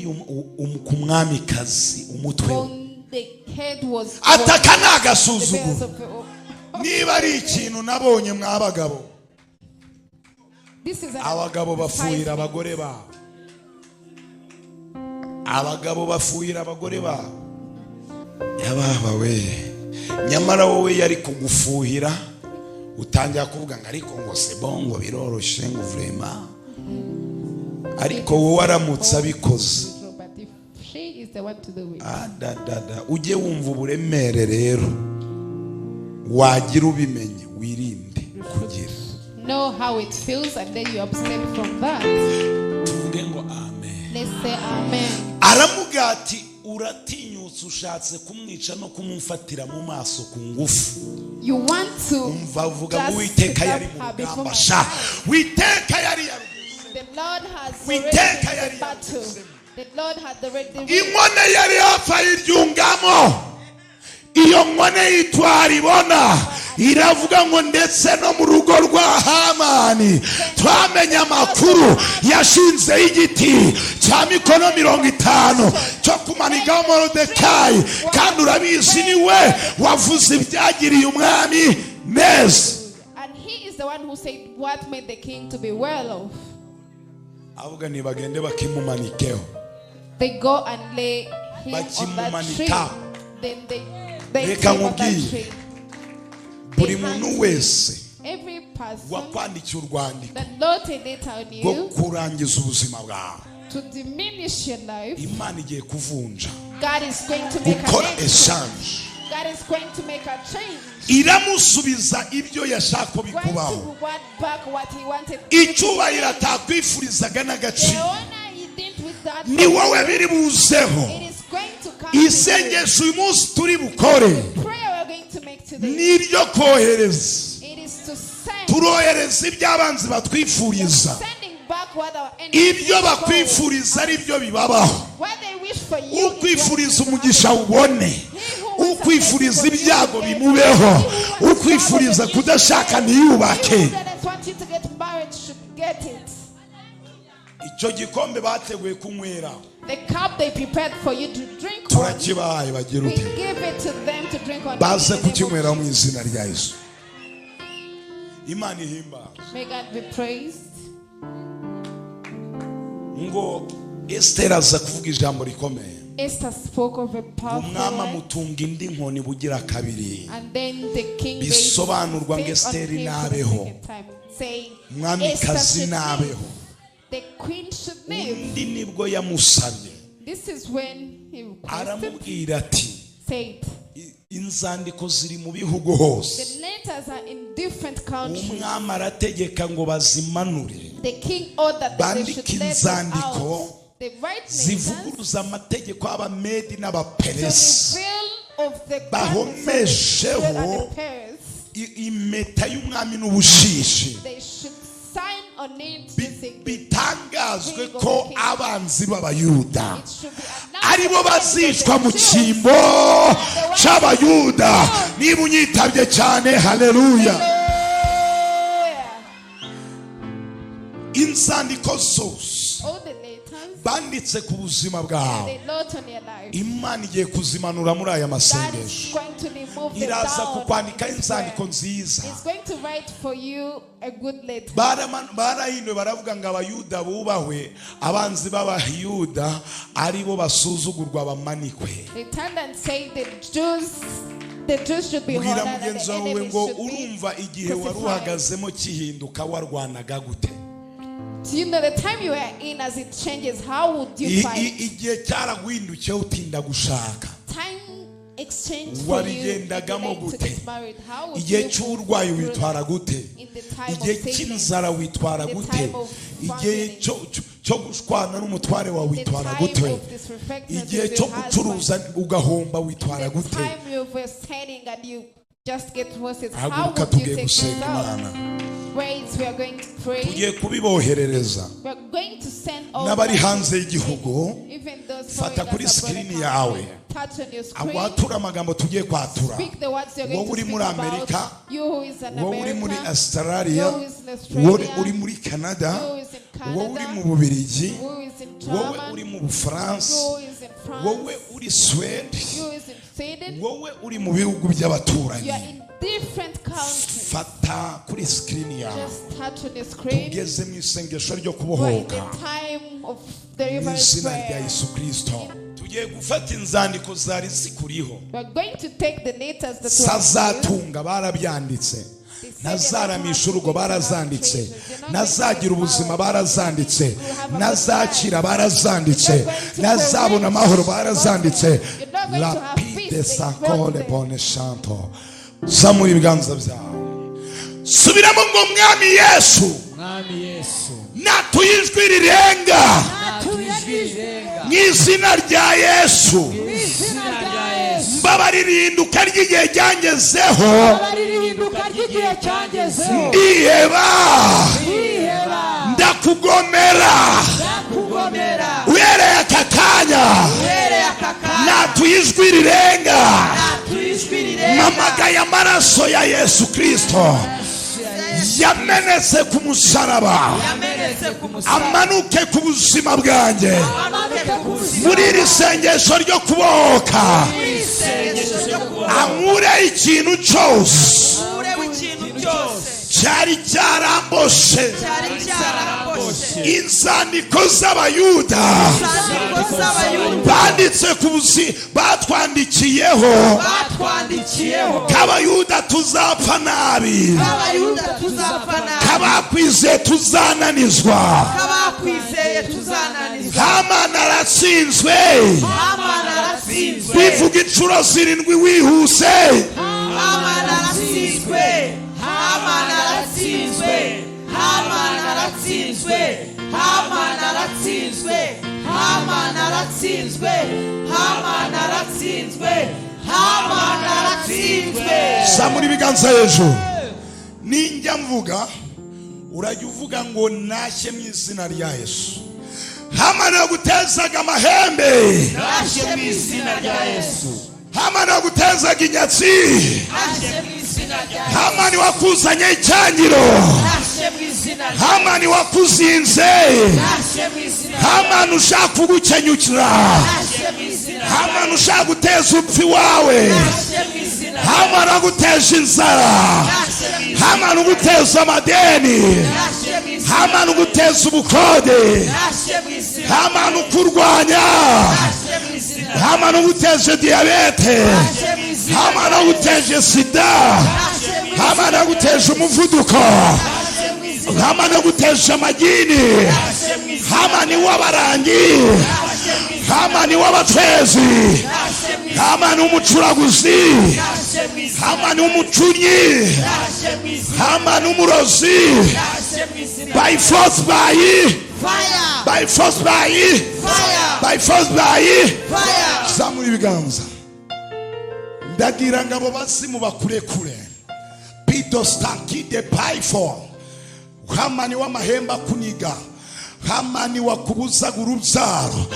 ku mwamikazi, umutwe we. On the head was Ataka ni the bears of agasuzuguro. the Niba ari ikintu nabonye mwabagabo, This is an abagabo bafuhira advertisement. abagore babo, abagabo bafuhira abagore babo. Yababa we, nyamara wowe yari kugufuhira utangira kuvuga ngo ariko ngo se bongo biroroshe ngo vrema, ariko wowe aramutse abikoze But if she is the one to do it, ujye wumva uburemere rero, wagira ubimenye wirinde kugira. know how it feels and then you abstain from that. Tuvuge ngo amen. Let's say amen. Aramuga ati uratinyutse ushatse kumwica no kumumfatira mu maso ku ngufu. You want to Umva vuga just ngo Uwiteka yari pick mu up her before rugamba my sha, eyes. Uwiteka yari The Lord has Uwiteka already yari been the battle. The Lord had already inkone yari hafi ayiryungamo. Iyo nkone yitwara ibona iravuga ngo ndetse no mu rugo rwa Hamani twamenye amakuru, yashinzeho igiti cya mikono 50 cyo kumanigaho Moridekayi, kandi urabizi niwe wavuze ibyagiriye umwami neza. and he is the one who said what made the king to be well off. Avuga ni bagende bakimumanikeho. They go and lay him on that tree. Bakimumanika. Then they Reka take on that nkubwire, tree. buri muntu wese Every person wakwandikiye urwandiko that Lord laid it on rwo you kurangiza ubuzima bwawe, to diminish your life, Imana igiye kuvunja, God is going to make gukora a change. eshanje. God is going to make a change. Iramusubiza ibyo yashaka ko Going to bikubaho, reward back what he wanted. icyubahiro atakwifurizaga The n'agaciro honor he did with that, ni wowe biri buzeho. it is going to come to you. Isengesho uyu munsi turi bukore Prayer we're going to make today, niryo kohereza, it is to send, turohereza ibyo abanzi batwifuriza. sending back what our enemies Ibyo wish for. bakwifuriza ari byo bibabaho. What they wish for you is what Ukwifuriza will umugisha happen. ubone, ukwifuriza ibyago bimubeho, ukwifuriza kudashaka ntiyubake. You that want you to get married should get it. Icyo gikombe bateguye kunywera The cup they prepared for you to drink on, turakibaye bagira we ute, give it to them to drink on. baze In the name of kukinywera mu izina rya Yesu. Imana ihimbaza. May God be praised. Ngo Esther aza kuvuga ijambo rikomeye, Esther spoke of a powerful umwami word, amutunga indi nkoni bugira kabiri. and then the king Bisobanurwa ngo Esteri nabeho, saying, umwamikazi Esther should nabeho. live. The queen should live. Undi nibwo yamusabye, This is when he requested, aramubwira ati said, inzandiko ziri mu bihugu hose, the letters are in different countries. umwami arategeka ngo bazimanure, The king ordered that they should bandike let them inzandiko out. The right letters zivuguruza amategeko y'Abamedi to n'Abaperesi, reveal of the bahomesheho impeta y'umwami n'ubushishi, they should sign on it using the bitangazwe ko abanzi b'Abayuda it should be aribo announced bazicwa mu to the Jews. cyimbo cy'Abayuda. Niba unyitabye cyane, haleluya. Hallelujah. Inzandiko zose All the letters banditse ku buzima bwawe, they note on your life. Imana igiye kuzimanura muri aya God is masengesho. going to remove them Iraza down. kukwandika in inzandiko prayer. nziza. It's going to write for you a good letter. Barahinduye baravuga ngo Abayuda bubahwe, abanzi b'Abayuda aribo basuzugurwa bamanikwe. They turned and said the Jews should be Bwira honored and mugenzi the wawe enemies ngo should be urumva igihe wari crucified. uhagazemo kihinduka warwanaga gute? Do you know the time you were in as it changes, how would you fight? Igihe cyaraguhindukiye utinda gushaka, Time exchange for you wabigendagamo to gute? get married. How would Igihe you cy'uburwayi move witwara through gute? in the time of Igihe sickness, cy'inzara witwara the gute? time of Igihe famine, cyo gushwana n'umutware wawe the witwara time gute? of disrespectness Igihe with cyo your gucuruza husband, ugahomba witwara the gute? time you were selling and you just get horses. How Haguruka would you tugiye take gusenga this out? Imana, Praise, we are going to pray. tugiye kubiboherereza We are going to send all n'abari those hanze y'igihugu. even those Fata following kuri us abroad screen and yawe, coming. Touch on your screen. watura amagambo tugiye kwatura. Speak the words you're going Wowe to uri speak muri about. Amerika, You who is in wowe uri muri America, Australia, you who is in Australia, wowe uri muri Canada, you who is in wowe uri Canada, mu Bubiligi, who is in wowe Germany, uri mu Bufaransa, who is in France, wowe uri Sweden, you is in Sweden, wowe uri mu bihugu you by'abaturanyi, are in different countries. fata kuri screen yawe Just touch on the screen. tugeze mu isengesho ryo We're in kubohoka the time of mu deliverance izina rya prayer. Yesu Kristo. Tugiye gufata inzandiko zari zikuriho, We're going to take the letters that were given. sazatunga barabyanditse, nazaramisha urugo barazanditse, nazagira ubuzima barazanditse, nazakira barazanditse, nazabona amahoro barazanditse. Rapide sakole bone shanto. Zamura ibiganza byawe, subiramo ngo mwami Yesu, natuye ijwi rirenga mu izina rya Yesu, mbabarira ihinduka ry'igihe ryangezeho, ndiheba, ndakugomera, uhereye aka kanya natuye ijwi rirenga, mpamagaye amaraso ya Yesu Kristo yamenetse ku musaraba, amanuke ku buzima bwanjye, muri iri sengesho ryo kubohoka, ankure ikintu cyose cyari cyaramboshe, inzandiko z'abayuda banditse ku buzi, batwandikiyeho k'abayuda tuzapfa nabi, k'abakwizeye tuzananizwa. Hamani aratsinzwe, bivuga inshuro 7 wihuse. Zamura ibiganza hejuru, ninjya mvuga urajya uvuga ngo nashye mu izina rya Yesu. Hamani yagutezaga amahembe, nashye mu izina rya Yesu. Hamani yagutezaga inyatsi, Hamani wakuzanye icyangiro, Hamani wakuzinze, Hamani ushaka kugukenyukira, Hamani ushaka guteza upfi wawe, Hamani aguteje inzara, Hamani uguteza amadeni, Hamani uguteza ubukode, Hamani ukurwanya, Hamani uguteje diyabete, Hamani aguteje sida, Hamani aguteje umuvuduko, Hamani aguteje amagini, Hamani w'abarangi, Hamani w'abatwezi, Hamani w'umucuraguzi, Hamani w'umucunyi, Hamani w'umurozi. By force, by fire, by force, by fire, by force, by fire. Zamura ibiganza, ndagira ngabo basimu bakurekure. Pito staki de paifo, Hamani w'amahemba kuniga, Hamani wakubuzaga urubyaro,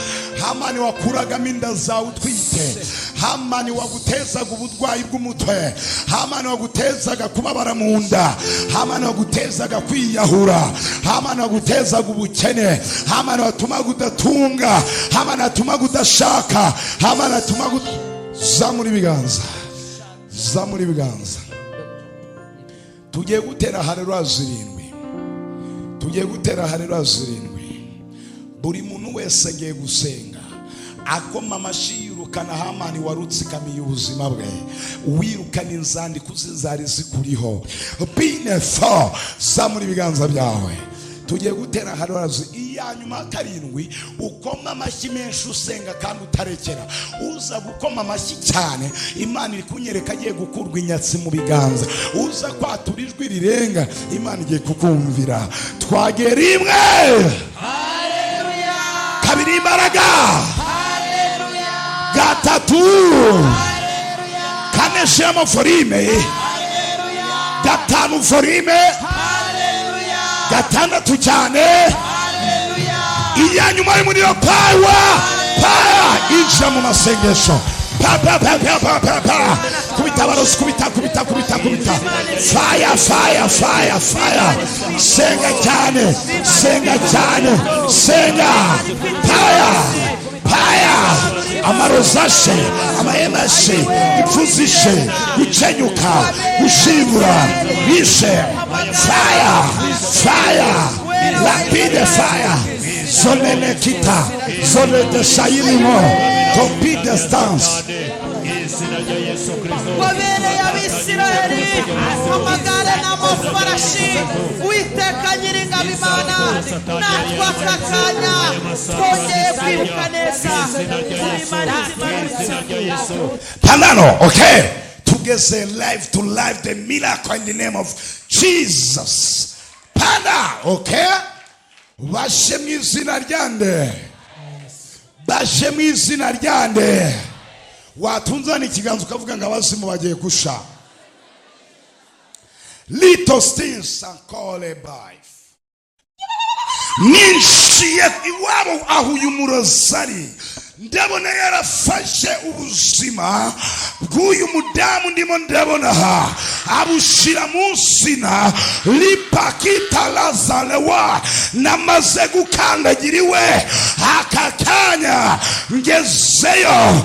Hamani wakuragamo inda zawe utwite, Hamani wagutezaga uburwayi bw'umutwe, Hamani wagutezaga kubabara mu nda, Hamani wagutezaga kwiyahura, Hamani wagutezaga ubukene, Hamani watumaga udatunga, Hamani watumaga udashaka, Hamani watumaga zamura ibiganza, zamura ibiganza. Tugiye gutera haleluya 7, tugiye gutera haleluya 7. Buri muntu wese agiye gusenga akoma amashyi yirukana Hamani warutsikamiye ubuzima bwe, wirukana inzandiko zari zikuriho. Binefo, zamura ibiganza byawe, tugiye gutera haleluya. Iyanyuma 7 ukoma amashyi menshi usenga kandi utarekera, uza gukoma amashyi cyane, Imana iri kunyereka agiye gukurwa inyatsi mu biganza, uza kwatura ijwi rirenga, Imana igiye kukumvira. Twagera rimwe, haleluya, kabiri imbaraga, haleluya, gatatu, haleluya, kane shema forime, haleluya, gatanu forime, haleluya, gatandatu cyane, haleluya. Iyanyuma y'umuriro power, power injira mu masengesho. Pa pa pa pa pa pa pa. Kubita baros, kubita kubita kubita kubita. Fire fire fire fire. Senga cyane, senga cyane, senga. Power, power, amarozashe amayemashe ipfuzishe gucenyuka gushibura bishe fire fire lapide fire zonene kita zonene shayirimo topide stance wabereye abisiraheli amagare n'amafarashi uwiteka nyiringabo imana natwe aka kanya twongeye kwibuka neza Panano, okay, tugeze life to life the miracle in the name of Jesus. Pana, okay, bashe mu izina ryande, bashe mu izina ryande. Watunzana ikiganza ukavuga ngo abazimu bagiye kusha. Little things and call a life. Ninshiye iwabo aho uyu murozi ndabona yarafashe ubuzima bw'uyu mudamu ndimo ndabona ha abushira munsi na lipakita lazalewa namaze gukandagiriwe aka kanya ngezeyo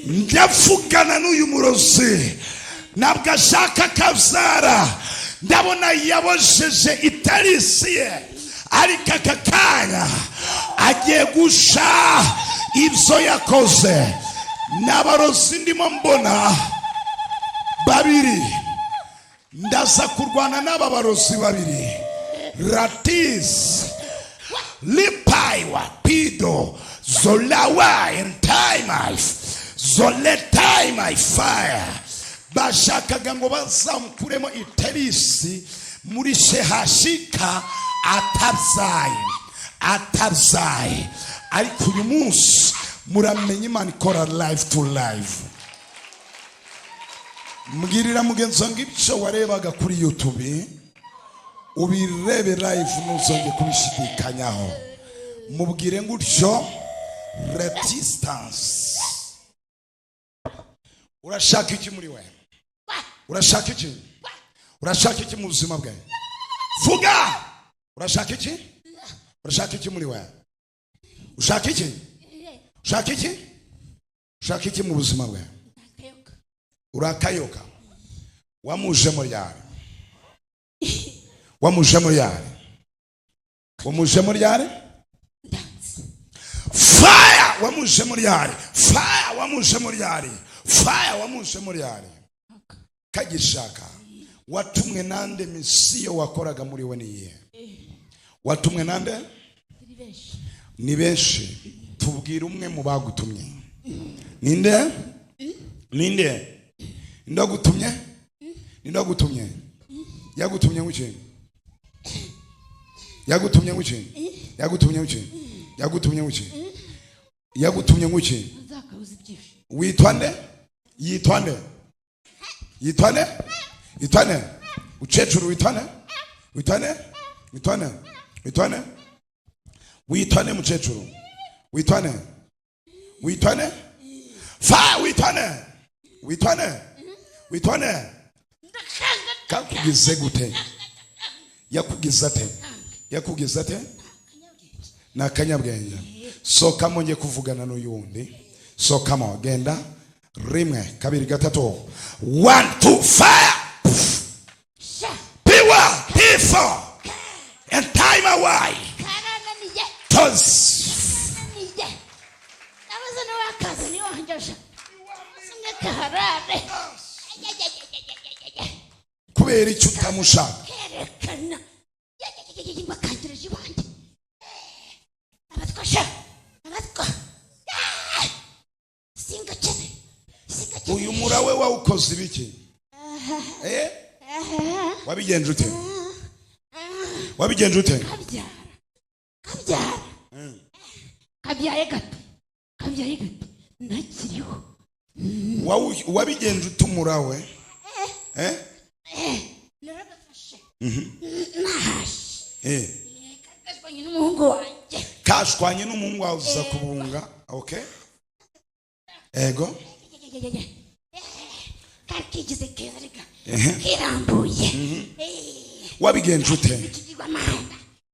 ndavugana n'uyu murozi nabwo ashaka kabyara ndabona yabojeje itarisi ye ariko aka kanya agiye gusha ibyo yakoze n'abarozi ndimo mbona babiri ndaza kurwana n'aba barozi babiri ratis lipaiwa pido zolawa entaimai zoletai fire bashakaga ngo bazamukuremo iterisi muri shehashika atabzaye ariko uyu munsi muramenye Imana ikora life to life. Mbwirira mugenzi wanjye ibyo warebaga kuri YouTube ubirebe live ntuzonge kubishidikanyaho. Mubwire ngutyo resistance. Urashaka iki muri we? Urashaka iki? Urashaka iki mu buzima bwawe? Vuga! Urashaka iki? Urashaka iki muri we? Ushaka iki? Ushaka iki? Ushaka iki mu buzima bwawe? Urakayoka. Wamujemo ryari? Wamujemo ryari? Wamujemo ryari? Fire! Wamujemo ryari? Fire! Wamujemo ryari? Fire! Wamujemo ryari? Kagishaka. Watumwe nande misiyo wakoraga muri we niye? Watumwe nande? Ni benshi. Tubwira umwe mu bagutumye. Ninde? Ninde? Ndagutumye? Ndagutumye? Yagutumye nguki? Yagutumye nguki? Yagutumye nguki? Yagutumye nguki? Yagutumye nguki? Witwande? Yitwande? Yitwane? Yitwane? Uchechuru witwane? Witwane? Witwane? Witwane? Witwane mchechuru? Witwane? Witwane? Fire witwane? Witwane? Witwane? Kakugize gute? Yakugizate? Yakugizate? Na kanyabwenge. So kama nje kuvugana n'uyundi. So kama genda rimwe kabiri gatatu 1 2 fire piwa pifo and time away toz kubera icyo utamushaka uyu murawe wawukoze ibiki? Wabigenje ute? Wabigenje ute? Kabyaye gato nakiriho. Wabigenje ute umurawe? Naragafashe. Nahash. Kashwanye n'umuhungu wanjye. Kashwanye n'umuhungu wawe uza kubunga, okay? Ego. Kakigize kezereka. Kirambuye. Wabigenje ute?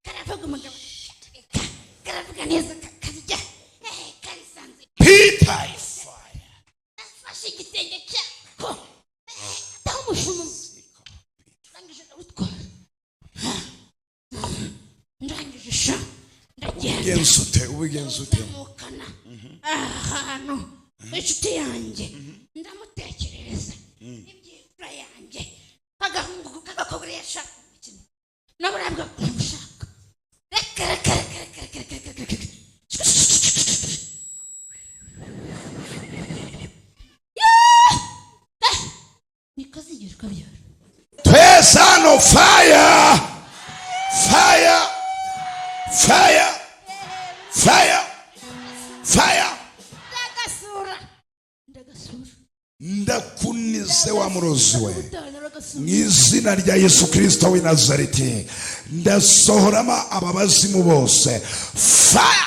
Karavuga umugabo. karavuga neza karya karisanze Peter is fire. afashe igitenge cyako ataho umushumu ndangije ndawutwara ndangije sha ndagenda ubigenza ute mukana ahantu inshuti yanjye ndamutekerereza ibyifura yanjye agahungu kagakobwa yashaka imikino naburabwa kumushaka reka nikazigera ukabyara twesano fire fire fire fire fire ndagasura ndakunize wa murozi we mu izina rya Yesu Kristo w'i Nazareti ndasohorama ababazimu bose fire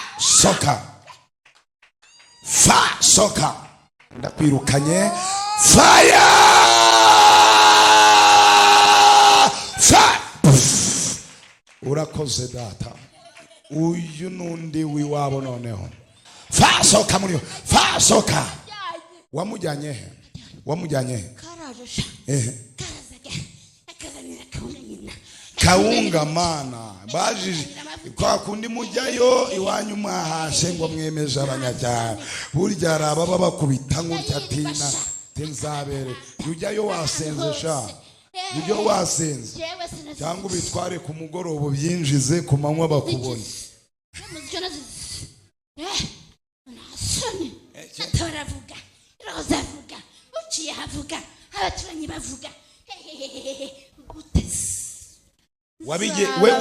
soka ndakwirukanye fire urakoze data uyu nundi wiwabo noneho fasoka muri fasoka wamujyanye karaje karazaga akazanira kaunga nyina kaunga mana baji kwa kundi mujyayo iwanyu mwahashe ngo mwemeje abanyajyana burya araba bakubita nk'utyatina tenzabere ujyayo wasenze sha ujyo wasenze cyangwa ubitware ku mugoroba byinjize ku manywa bakubona nasoni atoravuga rozavuga uciye havuga abaturanyi bavuga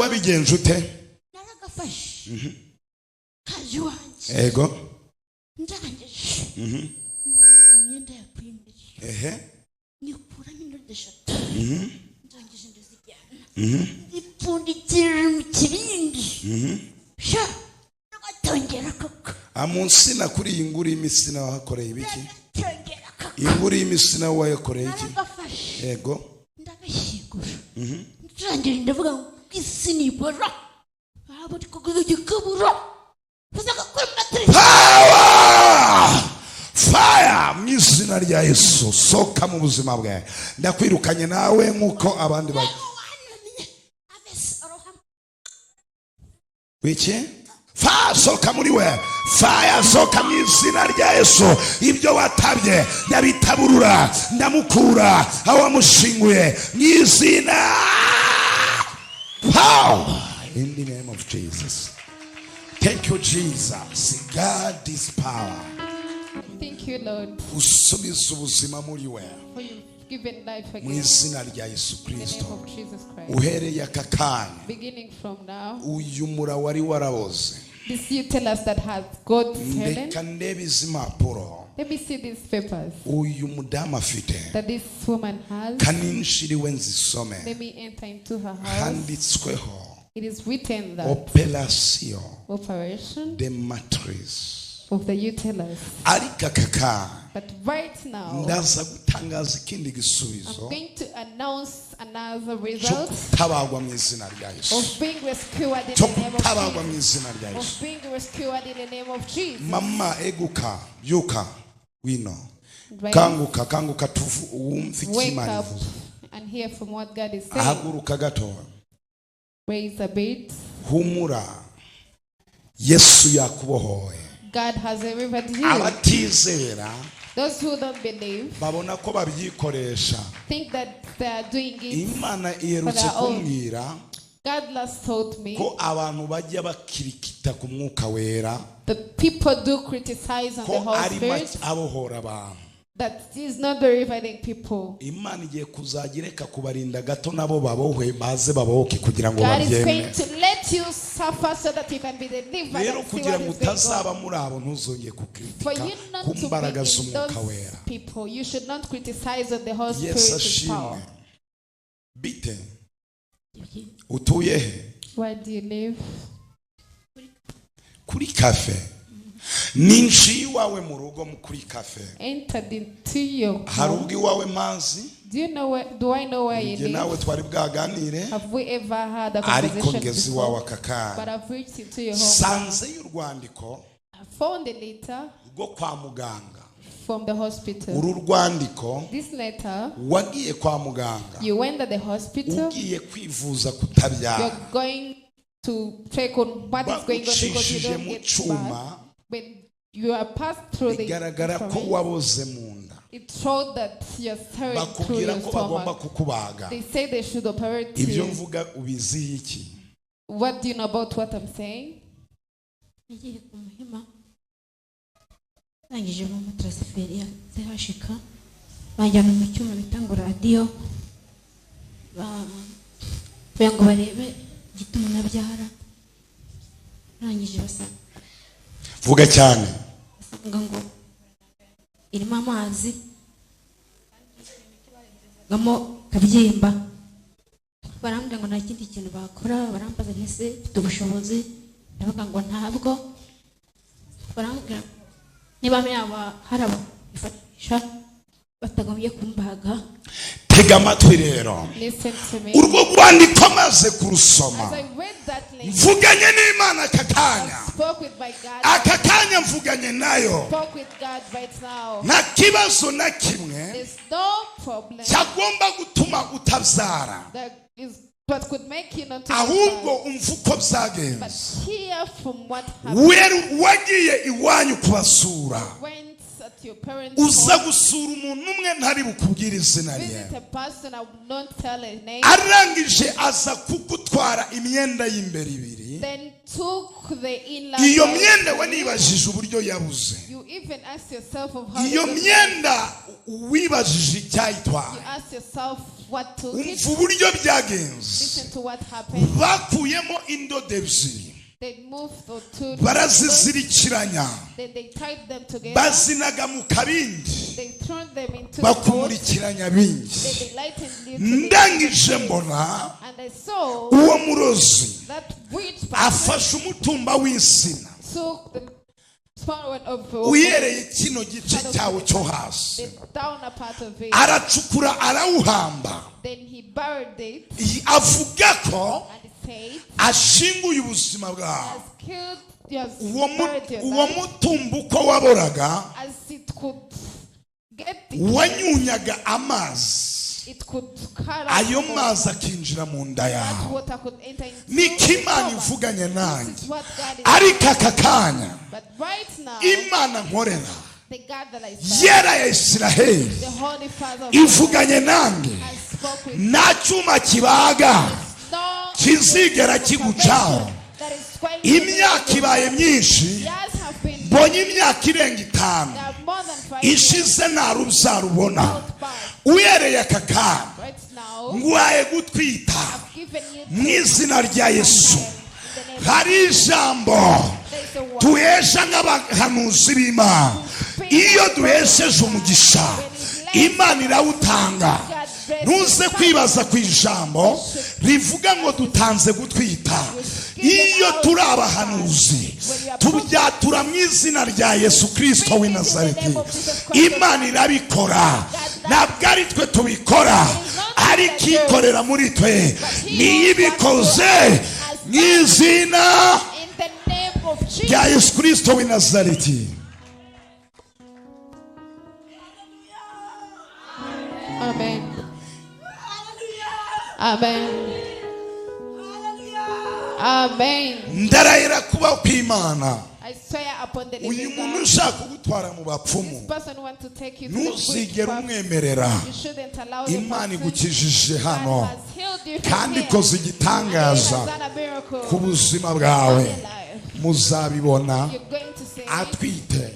wabigenje ute naragafashe kaje wanje ego ndangije imyenda yakwimbiye nikuramo induru eshatu ndangije ndazijyana ndipfundikira mu kibindi sha nagatongera koko amunsina kuri iyi nguri y'imisina wahakoreye ibiki inguri y'imisina wayakoreye iki ego ndagashyigura ndangije ndavuga ngo isi ni ibora abo ndikuguza igikabura bazagakora matrice fire mu izina rya Yesu soka mu buzima bwe ndakwirukanye nawe nkuko abandi bari wiki soka muri we fire soka mu izina rya Yesu ibyo watabye ndabitaburura ndamukura aho wamushinguye mu izina in the name of Jesus. Thank you Jesus. God is power. Thank you, Lord, usubiza ubuzima muri we for you've given life mu again. izina rya Yesu In the name Kristo of Jesus Christ. uhereye aka kanya Beginning from now, uyu mura wari waraboze this you tell us that has God's ndeka talent. ndebe izi mpapuro Let me see these papers uyu mudamu afite that this woman has. kaninshiriwe nzisome Let me enter into her house. handitsweho It is written that operation operation de matrice of the uterus. ariko aka kanya But right now, ndaza gutangaza ikindi I'm gisubizo going to announce another cyo result kutabagwa mu izina rya Yesu of being rescued in cyo the name of kutabagwa mu Jesus. izina rya Yesu Of being rescued in the name of Jesus. mama eguka byuka wino Right? kanguka wumve Wake ikimana up ivuze and hear from what God is saying. ahaguruka gato Raise a bit. humura Yesu yakubohoye God has delivered you. abatizera Those who don't believe babona ko babyikoresha think that they are doing it. imana iherutse their own. kumbwira God last told me ko abantu bajya bakirikita ku mwuka wera the people do criticize on the ko Holy ari make Spirit. abohora abantu That is not delivering people. imana igiye kuzajya ireka kubarinda gato nabo babohwe baze babohoke kugira ngo God is going babyemere to let you suffer so that you can be delivered rero and see kugira what ngo is going utazaba on. muri abo ntuzongeye For kukritika you not ku to mbaraga be in z'umwuka those wera people, you should not criticize on the Holy yesu Spirit's ashimwe power. bite utuye he Where do you live? kuri kafe ninjiye iwawe mu rugo kuri cafe. Entered into your Hari home. ubwo iwawe mazi. Do I know where you live? Nawe twari bwaganire. Have we ever had a Ariko conversation ngeze before? iwawe akakanya. But I've reached into your home. Sanze y'urwandiko. I found a letter Rwo kwa muganga. from the hospital. Uru rwandiko. This letter. Wagiye kwa muganga. You went to the hospital. Ugiye kwivuza kutabyara. You're going to check on what is going on because you don't get back. When you are passed through the bigaragara ko waboze mu nda. It showed that you're tearing through your stomach. They say they should operate Ibyo you. mvuga ubizi iki? What do you know about what I'm saying? nagiye ku muhima nangije mu transferi ya zihashika bajyana mu cyuma bita ngo radio ngo barebe gituma nabyara nangije basa vuga cyane ngo irimo amazi ngamo kabyimba barambwira ngo nta kindi kintu bakora barambaza ntese mfite ubushobozi ndavuga ngo ntabwo barambwira niba yaba hari abifasha batagombye kumbaga. Tega amatwi rero urwo rwandiko maze kurusoma mvuganye n'Imana aka kanya mvuganye nayo nta kibazo na kimwe cyagomba gutuma utabyara ahubwo umva uko byagenze wagiye iwanyu kubasura uza gusura umuntu umwe ntari bukubwire izina rye arangije aza kugutwara imyenda y'imbere ibiri iyo myenda we nibajije uburyo yabuze iyo myenda wibajije icyayitwaye umva uburyo byagenze bakuyemo indodo ebyiri barazizirikiranya bazinaga mu kabindi bakumurikiranya bindi ndangije mbona uwo murozi afashe umutumba w'insina uyereye kino gice cyawo cyo hasi aracukura arawuhamba avuga ko ashinguye ubuzima bwawe uwo mutumba uko waboraga wanyunyaga amazi ayo mazi akinjira mu nda yawe niko Imana ivuganye nanjye ariko aka kanya Imana nkorera yera ya Isiraheli ivuganye nanjye nta cyuma kibaga kizigera kigucaho imyaka ibaye myinshi mbonye imyaka irenga 5 ishize nta rubyaro ubona uyereye aka kanya ngwaye gutwita mu izina rya Yesu hari ijambo tuhesha nk'abahanuzi b'Imana iyo duhesheje umugisha Imana irawutanga ntuze kwibaza ku ijambo rivuga ngo dutanze gutwita iyo turi abahanuzi tubyatura mu izina rya Yesu Kristo w'i Nazareti Imana irabikora ntabwo ari twe tubikora ariko ikorera muri twe niyo ibikoze mu izina rya Yesu Kristo w'i Nazareti. Amen. Amen. Amen. Ndarahira kuba kw'Imana I swear upon the uyu living muntu God, ushaka kugutwara mu bapfumu this person want to take you to the ntuzigere witchcraft. umwemerera You shouldn't allow the Imana person. igukijije God hano has healed you from kandi here. ikoze And he igitangaza has done a miracle ku buzima bwawe in your life. muzabibona You're going to say atwite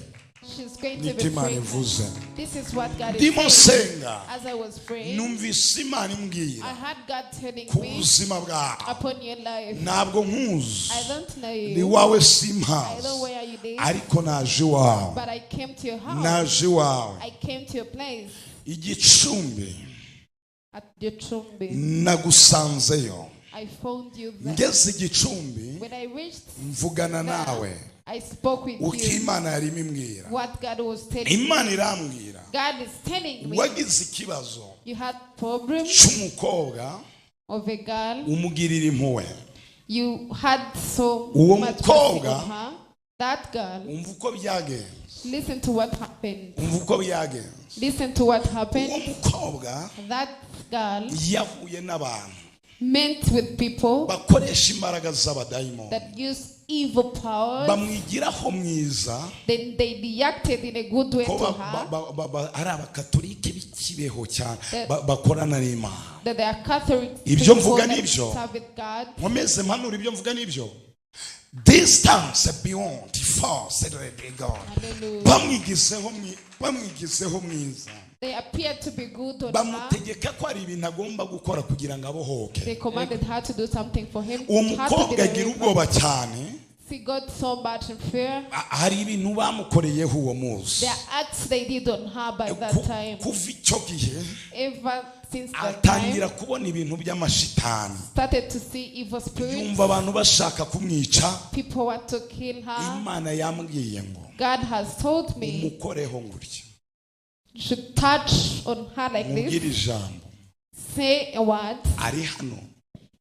she's going to niko be Imana pregnant. ivuze This is what God ndimo is saying. senga As I was praying, numvise Imana I imbwira had God telling ku me buzima bwawe upon your life. ntabwo nkuzi I don't know ni you. wawe I don't simpazi know where you live. ariko naje iwawe But I came to your house. naje iwawe I came to your place igicumbi at your chumbi. nagusanzeyo I found you there. ngeze igicumbi When I reached mvugana nawe I spoke with uko you. Imana yarimo imbwira. What God was telling Imana me. irambwira God is telling me. wagize ikibazo You had problems cy'umukobwa of a girl. umugirira impuhwe. You had so Uwo much mercy mukobwa, on her. That girl. umva uko byagenze. Listen to what happened. umva uko byagenze. Listen to what uwo happened. mukobwa That girl yahuye n'abantu met with people bakoresha imbaraga z'abadayimoni, that use evil powers. bamwigiraho mwiza Then they reacted in a good way ko to her. ari abakatolike b'ikibeho cyane That- bakorana n'Imana. That they are Catholic Ibyo people mvuga that nibyo. serve with God. nkomeze mpanura ibyo mvuga n'ibyo. Distance beyond force God. Hallelujah. bamwigizeho mwiza, They appear to be good on her. bamutegeka ko ari ibintu agomba gukora kugira ngo abohoke. They commanded her to do something for him. uwo Her to be mukobwa agira delivered. ubwoba cyane. She got so much in fear. Hari ibintu bamukoreyeho uwo munsi. There are acts they did on her by that time. kuva icyo gihe Ever since that atangira time, kubona ibintu by'amashitani. started to see evil spirits. yumva abantu bashaka kumwica. People want to kill her. Imana yambwiye ngo God has told me umukoreho ngutya, you should touch on her like mubwire this. ijambo. Say a word. Ari hano,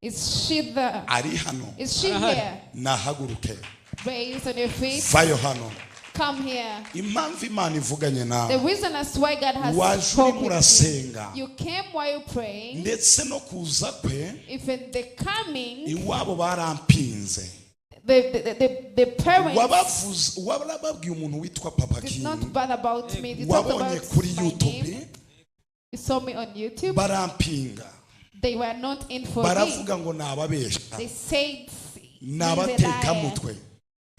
Is she there? ari hano, Is she here? nahaguruke, Raise on your feet. vayo hano. Come here. Impamvu Imana ivuganye The nawe, reason as why God has waje spoken urimo with urasenga, you. You came while you praying. ndetse no kuza kwe Even the coming, iwabo barampinze. the parents wababwiye umuntu witwa Papa did King, not bother about me. They talked wabonye about kuri my YouTube, name. You saw me on YouTube. barampinga, They were not in for me. baravuga ngo nababesha, They said, "He's a nabateka liar." mutwe.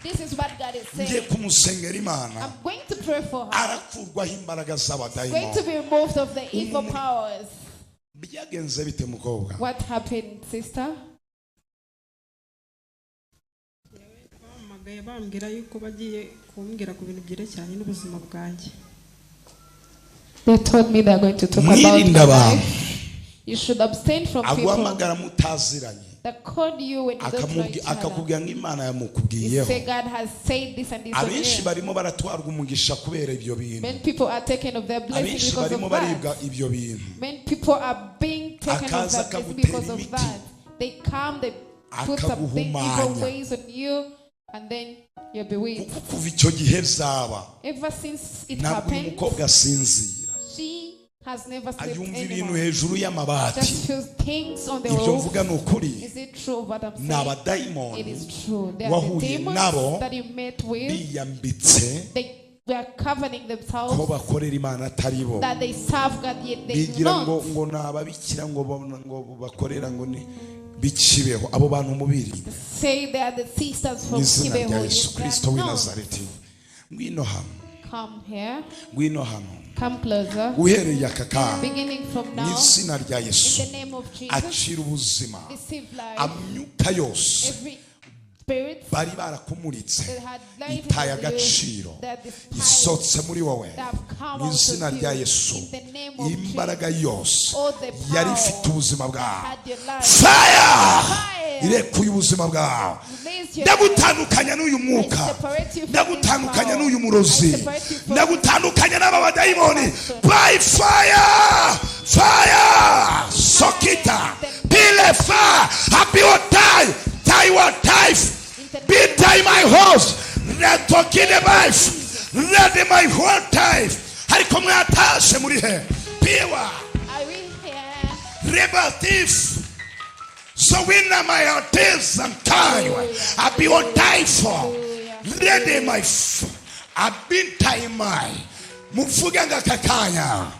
This is what God is ngiye saying. kumusengera Imana, I'm going to pray for her. arakurwaho imbaraga Going to z'abadayimoni. be removed of the evil powers. Byagenze bite mukobwa? What happened, sister? bahamagaye bambwira yuko bagiye kumbwira ku bintu byerekeranye n'ubuzima bwanjye. They told me they're going to talk about Mwirinde my abantu. life. You should abstain from people aguhamagara mutaziranye, that call you when you don't know each other. akakubwira ngo Imana You yamukubwiyeho. say God has said this and this on Abenshi you. barimo baratwarwa umugisha kubera ibyo bintu. Many people are taken of their blessing Abenshi because barimo of baribwa that. ibyo bintu. Many people are being taken of Akaza their blessing akagutera because of imiti. that. They come, they put some big evil Akaguhumanya. ways on you, and then you're bewitched. Kuva icyo gihe byaba, Ever since it ntabwo uyu happened, mukobwa asinzira, she has never slept ayumva ibintu anymore. hejuru y'amabati. Just feels things on the Ibyo roof. mvuga ni ukuri. Is it true what I'm Ni saying? It abadayimoni is true. There are the wahuye nabo, demons that you met with. biyambitse They were covering ko themselves bakorera Imana atari bo. that they serve God yet they do bigira ngo not. ni ababikira ngo bakorera ngo ni bikibeho. Abo bantu mubiri Say they are the sisters mu from izina rya Kibeho. Yesu Yes, they Kristo are w'i known. Nazareti, ngwino hano, Come here. ngwino hano, Come closer. uhereye aka kanya Beginning from mu now, izina rya Yesu, in the name of Jesus, acira ubuzima. receive life. Amyuka yose Every spirit bari barakumuritse that had life itaye in you, agaciro, that is isotse muri wowe that have come mu out izina of rya you, Yesu. in the name of Imbaraga Jesus. yose All the yari power ifite ubuzima bwawe, had your life. fire Fire. irekuye ubuzima bwawe. Release your life. Ndagutandukanya n'uyu I mwuka, separate you from ndagutandukanya this n'uyu power. murozi, I separate you from ndagutandukanya n'aba badayimoni by fire, fire, sokita, pile fire, happy or die, die or die, be die my horse, retokine life, ready my whole life, ariko mwatashe muri he, piwa, Are we here? rebatif, so wina my hotels and time, I be or die for, ready my I've been time my muvuge ngakakanya,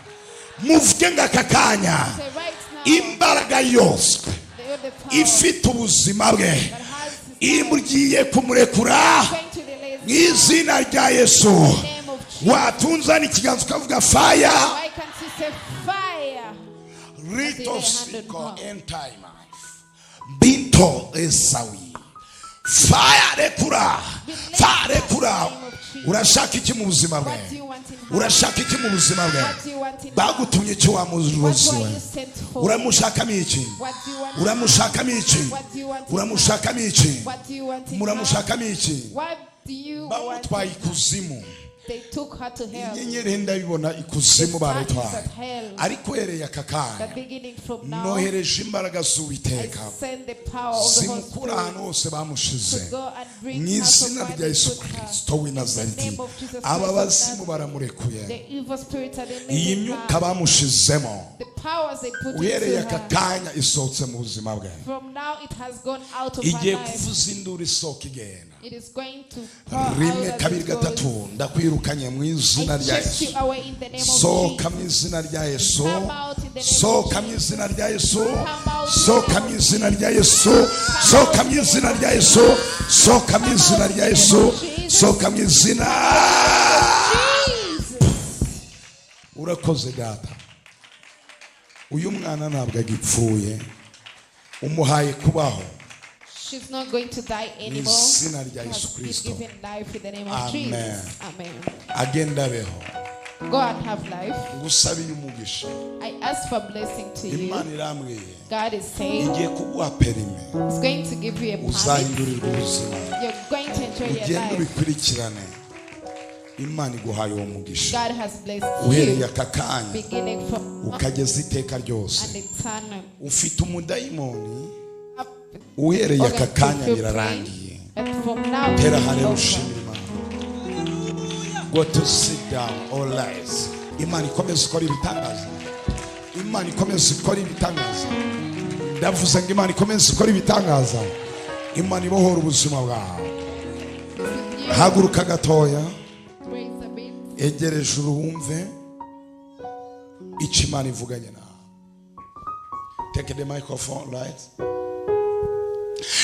muvuge ngakakanya, Say right now. imbaraga yose The power ifite ubuzima bwe that has imugiye kumurekura going to release mu izina rya Yesu. the name of Jesus. Watunzana ikiganza ukavuga fire, Why can't you say fire? rito siko entime, binto esawi, fire rekura, fire rekura. Urashaka iki mu buzima bwe? What do you want want in her? urashaka iki mu buzima bwawe? What do you want in her? bagutumye iki wa What murozi were we? you sent for? uramushakamo iki? What do you want? uramushakamo iki? What do you want in her? uramushakamo iki? What do you want in her? muramushakamo iki? What do you want? bamutwaye ikuzimu. They took her to hell. inyenyeri ndabibona ikuzimu baritwaye, at hell. ariko hereye aka The kanya beginning from now, nohereje imbaraga I z'Uwiteka send the power of the Holy zimukura ahantu Spirit hose bamushize to go and bring mu her from izina where rya they Yesu put her. Kristo w'i In the Nazareti. name of Jesus Christ aba of bazimu Nazareth. baramurekuye. The evil spirits are iyi leaving myuka her. bamushizemo The powers they put uhereye into aka her. kanya isohotse mu buzima bwe. From now it has gone out of her igiye life. kuvuza induru isohoka igenda. It is going to pour out rimwe as kabiri it goes. gatatu ndakwirukanye mu izina I rya chase Yesu. you away in the name of sohoka Jesus. mu izina rya Yesu. Come out in the name of sohoka mu Jesus. izina rya Yesu. Come out in the sohoka name mu of izina rya Yesu. sohoka mu izina rya Yesu. sohoka mu izina rya Yesu. sohoka mu izina. urakoze data. uyu mwana ntabwo agipfuye, umuhaye kubaho. She's not going to die anymore. izina rya She Yesu has been Kristo. given life in the name of Amen. Jesus. Amen. agenda abeho. Go and have life. ngusabiye umugisha. I ask for blessing to you. imana irambwiye God is saying igiye kuguha perime, He's going to give you a permit. uzahindurirwa ubuzima, You're going to enjoy your ugende life. ubikurikirane. imana iguhaye uwo mugisha God has blessed uhereye you. aka kanya Beginning from ukageza iteka ryose. and eternal. ufite umudayimoni uhereye aka kanya birarangiye. And from now tera it's haleluya over. ushimira Imana. Go to sit down all rise. imana ikomeze ikora ibitangaza. imana ikomeze ikora ibitangaza. ndavuze ngo imana ikomeze ikora ibitangaza. imana ibohora ubuzima bwawe. haguruka gatoya, Praise a bit. egera ejuru wumve icyo imana ivuganye nawe. take the microphone right.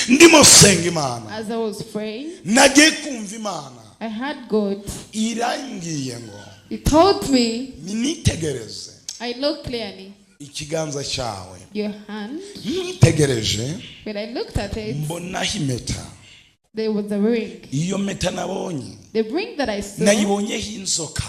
ndimo senga imana, As I was praying, nagiye kumva imana I heard God. irambwiye ngo He told me, nitegereze I look clearly ikiganza cyawe. your hand. nitegereje When I looked at it, mbonaho impeta. there was a ring. iyo mpeta nabonye The ring that I saw, nayibonyeho inzoka.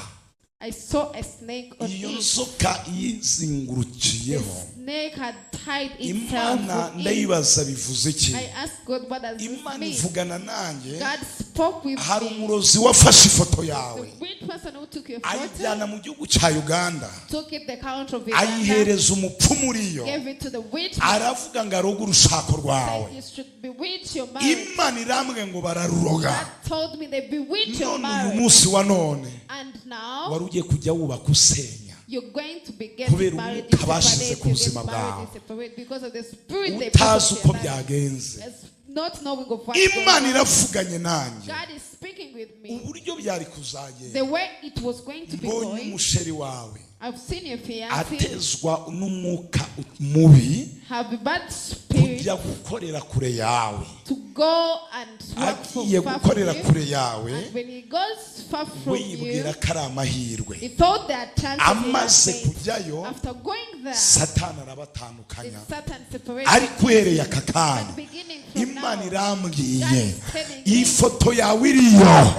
I saw a snake on iyo it. nzoka The yizingurukiyeho. snake had tied itself imana on it. ndayibaza bivuze iki? I asked God, what does this imana mean? ivugana nanjye. God spoke with hari me. umurozi wafashe ifoto The yawe weird person who took your photo, ayijyana mu gihugu cya Uganda, took it the count of Uganda, ayihereza umupfumu uriyo, gave it to the witch man, aravuga ngo aroge urushako rwawe. said you should bewitch your marriage. imana irambwe ngo bararuroga. God told me they bewitch your none uyu marriage. munsi wa none And now wari ugiye kujya wubaka usenya. you're going to be Kubera getting married. umwuka bashize ku You buzima get married bwawe. and separate because of the spirit they utazi put uko in your life. byagenze. As not knowing of what imana going on. iravuganye nanjye God is speaking with me. uburyo byari kuzagenda. The way it was going to be mbonye going, umusheri wawe I've seen your fiancé atezwa n'umwuka mubi have a bad spirit kujya gukorera kure yawe. to go and work agiye far from gukorera you. kure yawe, And when he goes far from we you, yibwira ko ari amahirwe. he thought that chances he amaze had made. kujyayo After going there, satani the arabatandukanya. Satan separated. ariko uhereye aka But kanya beginning from imana now, irambwiye God is telling me, iyi foto yawe iriyo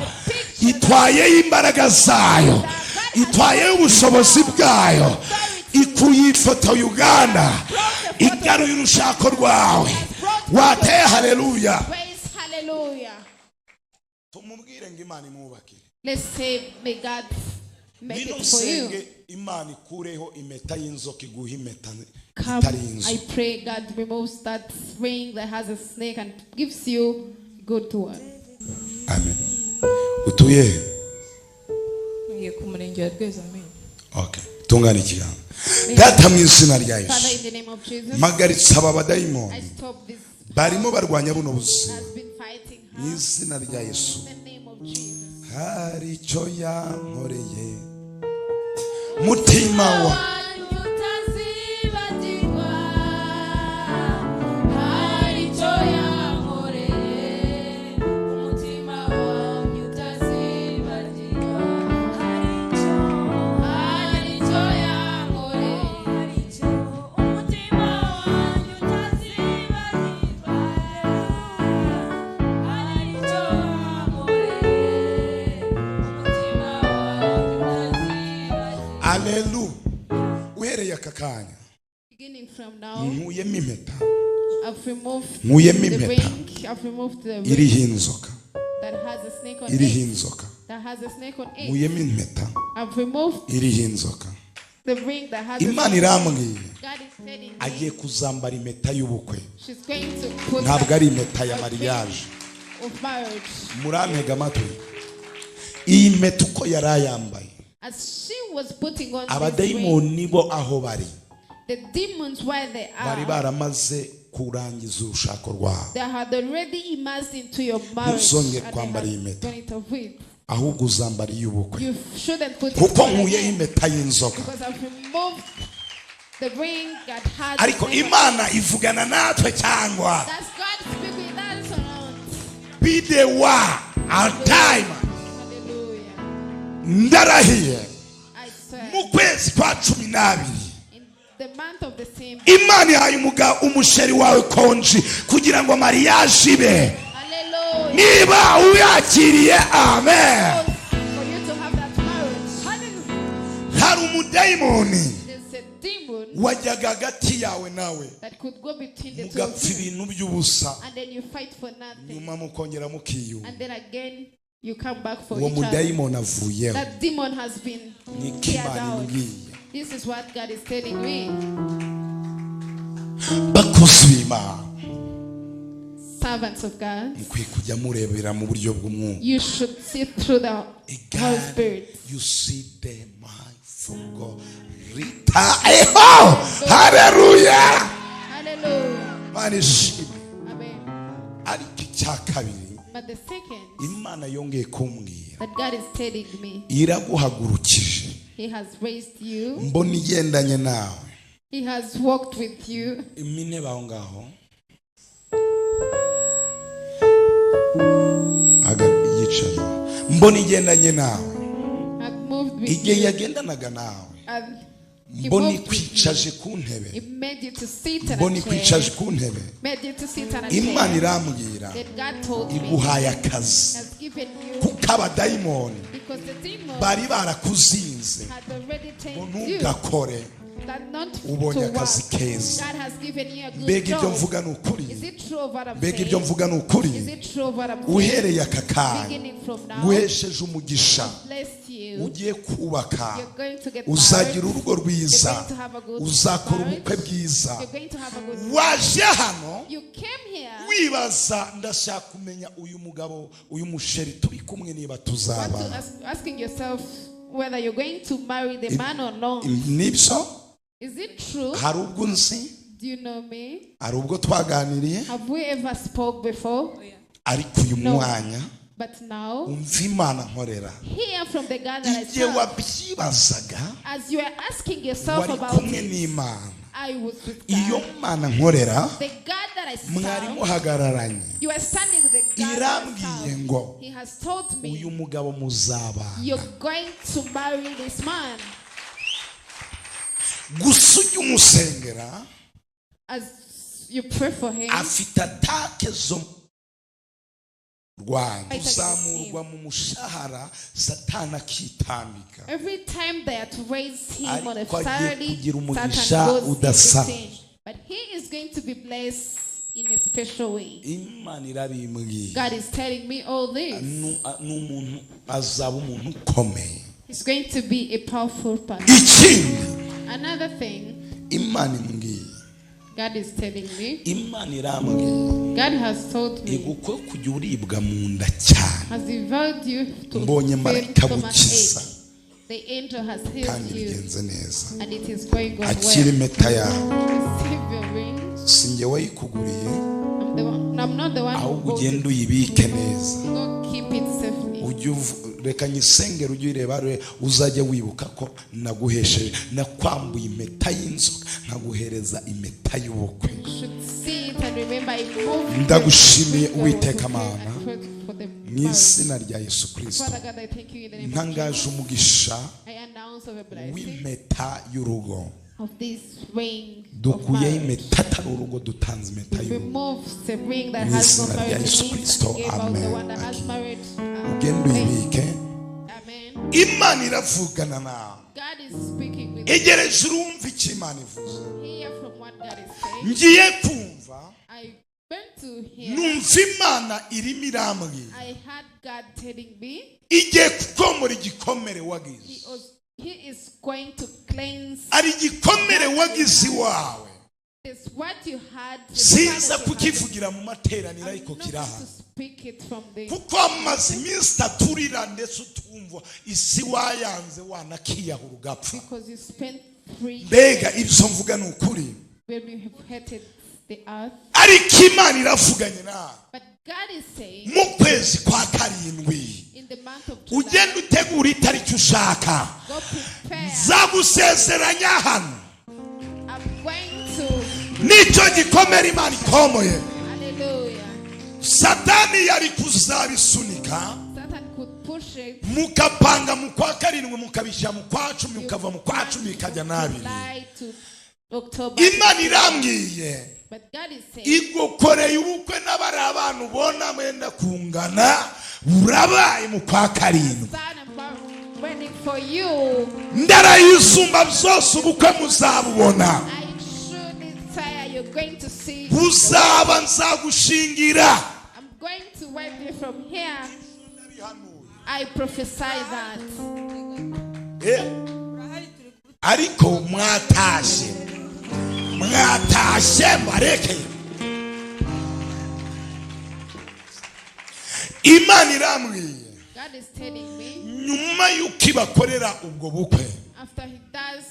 itwayeho imbaraga zayo, itwayeho ubushobozi bwayo, ikuye ifoto Uganda, igaruye urushako rwawe. wateye haleluya. praise hallelujah. tumubwire ngo imana imwubakire. Let's say, may God make ngwino it for you. usenge imana ikureho impeta y'inzoka iguha impeta Come, zitari I inzoka. pray God removes that ring that has a snake and gives you good one. amen. utuye he? ngiye ku murenge wa Rwezamenyo. okay, tungana ikiganza. data mu izina rya Father, Yesu in the name of Jesus, mpagaritse aba I badayimoni stop this barimo barwanya buno buzima has been fighting mu her. izina rya Yesu. In the name of Jesus. hari icyo yankoreye mutima wa Hallelujah. Uhereye aka kanya Beginning from now, nkuyemo impeta, I've removed nkuyemo the impeta ring. I've removed the iriho ring inzoka, that has a snake on iriho it. inzoka. That has a snake on it. Nkuyemo impeta I've removed iriho inzoka. the ring that has a Imana snake on it. irambwiye God is telling agiye me kuzambara impeta y'ubukwe, she's going to put ntabwo ari impeta a ya ring mariage. of marriage. Murantega amatwi, iyi mpeta uko yari ayambaye, As she was putting on this ring, abadayimoni bo aho bari the demons where they bari are, baramaze kurangiza urushako rwabo. they had already immersed into your marriage Ntuzongere and kwambara iyi they mpeta, had done it of it. ahubwo uzambara iy'ubukwe, You shouldn't put it kuko on nkuyeho again impeta y'inzoka. because I've removed the ring that had the Ariko snake on Imana it. ivugana natwe cyangwa That's God speaking with us around. be the one our time. Hallelujah. Ndarahiye I swear. mu kwezi kwa 12 In the month of December. Imana yahaye umusheri wawe konji kugira ngo mariage ibe. Hallelujah. Niba uyakiriye amen. For you to have that marriage. Hallelujah. Hari umudayimoni There's a demon wajyaga hagati yawe nawe that could go between the two mugapfa of you. ibintu by'ubusa, And then you fight for nothing. nyuma mukongera mukiyunga. And then again you come back for Uwo each other. mudayimoni avuyeho. That demon has been Niko cleared Imana out. imbwiye. This is what God is telling me. Bakozi b'Imana Servants of God, mukwiye kujya murebera mu buryo bw'umwuka. you should see through the Holy God, Spirit. you see the mind from God. Rita, hallelujah. Hallelujah. Mana ishimwe. Amen. Ariko icya kabiri But the second Imana yongeye kumbwira, that God is telling me, iraguhagurukije. He has raised you. Mbona igendanye nawe. He has walked with you. Imine baho ngaho. Yicaye. Mbona igendanye nawe. Has moved with Igihe you. yagendanaga nawe. And He Mbona moved with you. ikwicaje ku ntebe. He made you to sit on Mbona a chair. ikwicaje ku ntebe. Made you to sit on a Imana chair. irambwira Then God told me, iguhaye akazi has given you, kuko abadayimoni because the demon bari barakuzinze had already ngo taken you, ntugakore. that not to Ubonye work. akazi keza. God has given you a good Mbega ibyo job. mvuga ni ukuri. Is it true of what I'm Mbega ibyo saying? mvuga ni ukuri. Is it true of what I'm saying? Uhereye aka kanya Beginning from now, guhesheje umugisha, bless you. ugiye kubaka, You're going to get uzagira married. urugo rwiza, You're going to have a good uzakora marriage. ubukwe bwiza. You're going to have a good Waje hano You came here wibaza, ndashaka kumenya uyu mugabo, uyu musheri turi kumwe niba want to tuzabana. asking yourself whether you're going to marry the man or not. Nibyo? Is it true? Hari ubwo nzi, Do you know me? hari ubwo twaganiriye, Have we ever spoke before? ariko uyu No. mwanya But now, umva Imana nkorera. hear from the God that I Igihe serve. wabyibazaga As you are asking yourself wari about kumwe it, n'Imana. I was with Iyo God. Mana nkorera The God that I mwari serve, muhagararanye. you are standing with the God that I Irambwiye serve. ngo He has told uyu me, mugabo muzabana. you're going to marry this man. Gusa ujye umusengera, As you pray for him, afite atake zo rwanda kuzamurwa mu mushahara satana akitambika. every time they are to raise him on a Ariko agiye salary, kugira umugisha Satan goes in udasanzwe. between. But he is going to be blessed in a special way. Imana irabimbwiye. God is telling me all this. N'umuntu azaba umuntu ukomeye. He's going to be a powerful person. Ikindi Another thing Imana imbwiye, God is telling me, Imana irambwiye God has told me, igukwe kujya uribwa mu nda cyane. has devoured you to Mbonye feel marayika stomach bukiza. ache. The angel has healed Kandi you, bigenze neza. and it is going on Akira well. impeta yawe. Receive your ring. Sinjye wayikuguriye, I'm not the one who ahubwo bought ugenda it. uyibike neza. Go keep it safely. Reka nyisengere ujye ureba, uzajya wibuka ko naguhesheje, nakwambuye impeta y'inzoka nkaguhereza impeta y'ubukwe. You should see it and remember it. Move Ndagushimiye the Uwiteka ring Mana, and pray for the mu marriage. izina rya Yesu Kristo. Father God, I thank you in the name of Ntangaje Jesus. umugisha I announce of a blessing w'impeta y'urugo. of this ring of Dukuyeho marriage. impeta atari urugo, dutanze impeta We y'urugo. remove the ring that Mu has no izina rya marriage Yesu in it Kristo. and gave out the Amen. one that has marriage. Ugende uyibike. Amen. again. Imana iravugana nawe. God is speaking with you. Egereje urumva icyo Imana ivuze. Hear from what God is saying. Ngiye kumva. I went to hear. Numva Imana irimo irambwira. I heard God telling me. Igiye kukomora igikomere wagize. He is going to cleanse. Ari igikomere wagize iwawe. Is what you had. Sinza kukivugira mu materaniro ariko kiraha. Kuko amaze iminsi taturira ndetse utumva isi wayanze wanakiyahura ugapfa. Mbega ibyo mvuga ni ukuri. Ariko Imana iravuganye nawe. Mu kwezi kwa karindwi ugenda utegura itariki ushaka. Nzagusezeranya hano. Nicyo gikomere Imana ikomoye. Satani yari kuzabisunika. Mukapanga mu kwa karindwi mukabishyira mu kwa cumi mukava mu kwa cumi ikajya n'abiri. Imana irambwiye igukoreye ubukwe n'abari abantu ubona mwenda kungana urabaye mu kwa karindwi. Ndarayisumba byose ubukwe muzabubona. Uzaba nzagushingira. I'm going to wipe you from here. I prophesy that. Ariko mwatashe mareke. Imana irambwiye. God is telling me. Nyuma yuko ibakorera ubwo bukwe. After he does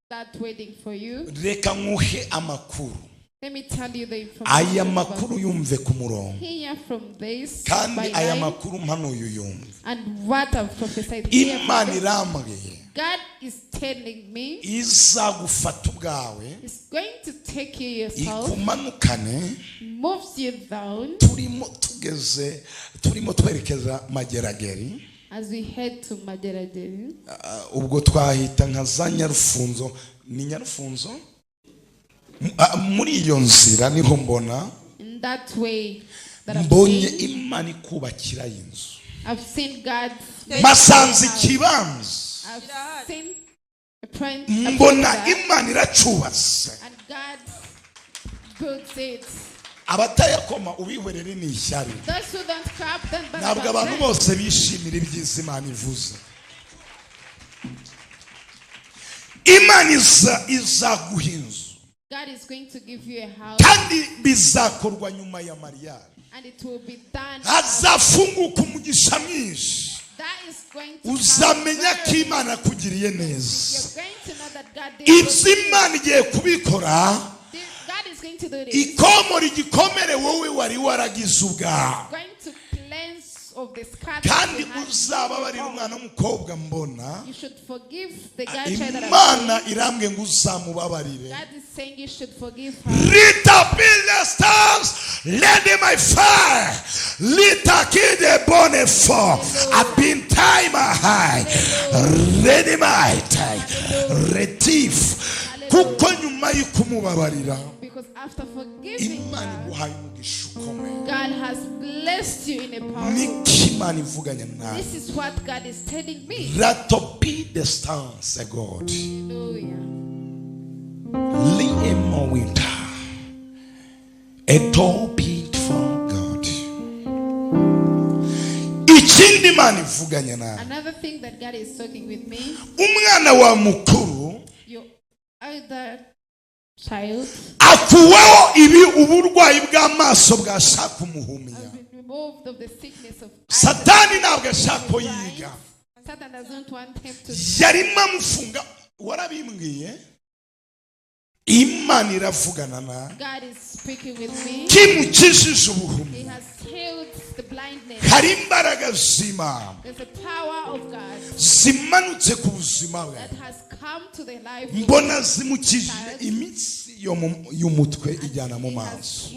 that wedding for you. Reka nguhe amakuru. Let me tell you the information. Aya makuru yumve ku murongo. Hear from this. Kandi aya makuru mpanuye yumve. And what I've prophesied. Imana irambwiye. God is telling me. Izagufata ubwawe. He's going to take you yourself. Ikumanukane. Moves you down. Turimo twerekeza Magerageri. As we head to Magerageri. Ubwo twahita nka za Nyarufunzo. Ni Nyarufunzo? Muri iyo nzira niho mbona. In that way that I've mbonye seen. Imana ikubakira inzu. I've seen God. Masanze kibanza. I've seen a print. Mbona Imana iracubatse. And God builds it. Abatayakoma ubihwerere ni ishyari. Those who don't clap, then ntabwo abantu bose bishimira ibyiza Imana ivuze. Imana izaguha inzu. God is going to give you a house. Kandi bizakorwa nyuma ya mariage. And it will be done. Hazafunguka umugisha mwinshi. That is going to uzamenya ko Imana kugiriye neza. You're going to know that God did. Ibyo Imana igiye kubikora. God is going to do this. Ikomora igikomere wowe wari waragize ubwawe. Going to cleanse of the scar. Kandi uzababarira umwana w'umukobwa mbona. You should forgive the guy child that Imana irambwe ngo uzamubabarire. God is saying you should forgive her. Rita build the stars, let my fire. Rita kide bone for. I've been time high. Ready my time. Retif. Kuko nyuma y'ukumubabarira. Because after forgiving Imana her, iguhaye umugisha ukomeye. God has blessed you in a powerful way. Nikimana ivuganye nawe. This is what God is telling me. Rato be the stars, God. Hallelujah. Liam winter. A door beat for God. Ikindi Imana ivuganye nawe. Another thing that God is talking with me. Umwana wa mukuru. Your elder child. Akuweho uburwayi bw'amaso bwashaka umuhumya. Removed of the sickness of Satani ntabwo ashaka yiga. Satan doesn't want him to. Yarimo amufunga warabimbwiye. Imana iravugana na. God is speaking with me. Kimukishije ubuhumyi. He has healed the blindness. Hari imbaraga z'Imana. There's a power of God zimanutse ku buzima bwe. that has come to the life. Mbona zimukije imitsi y'umutwe ijyana mu maso.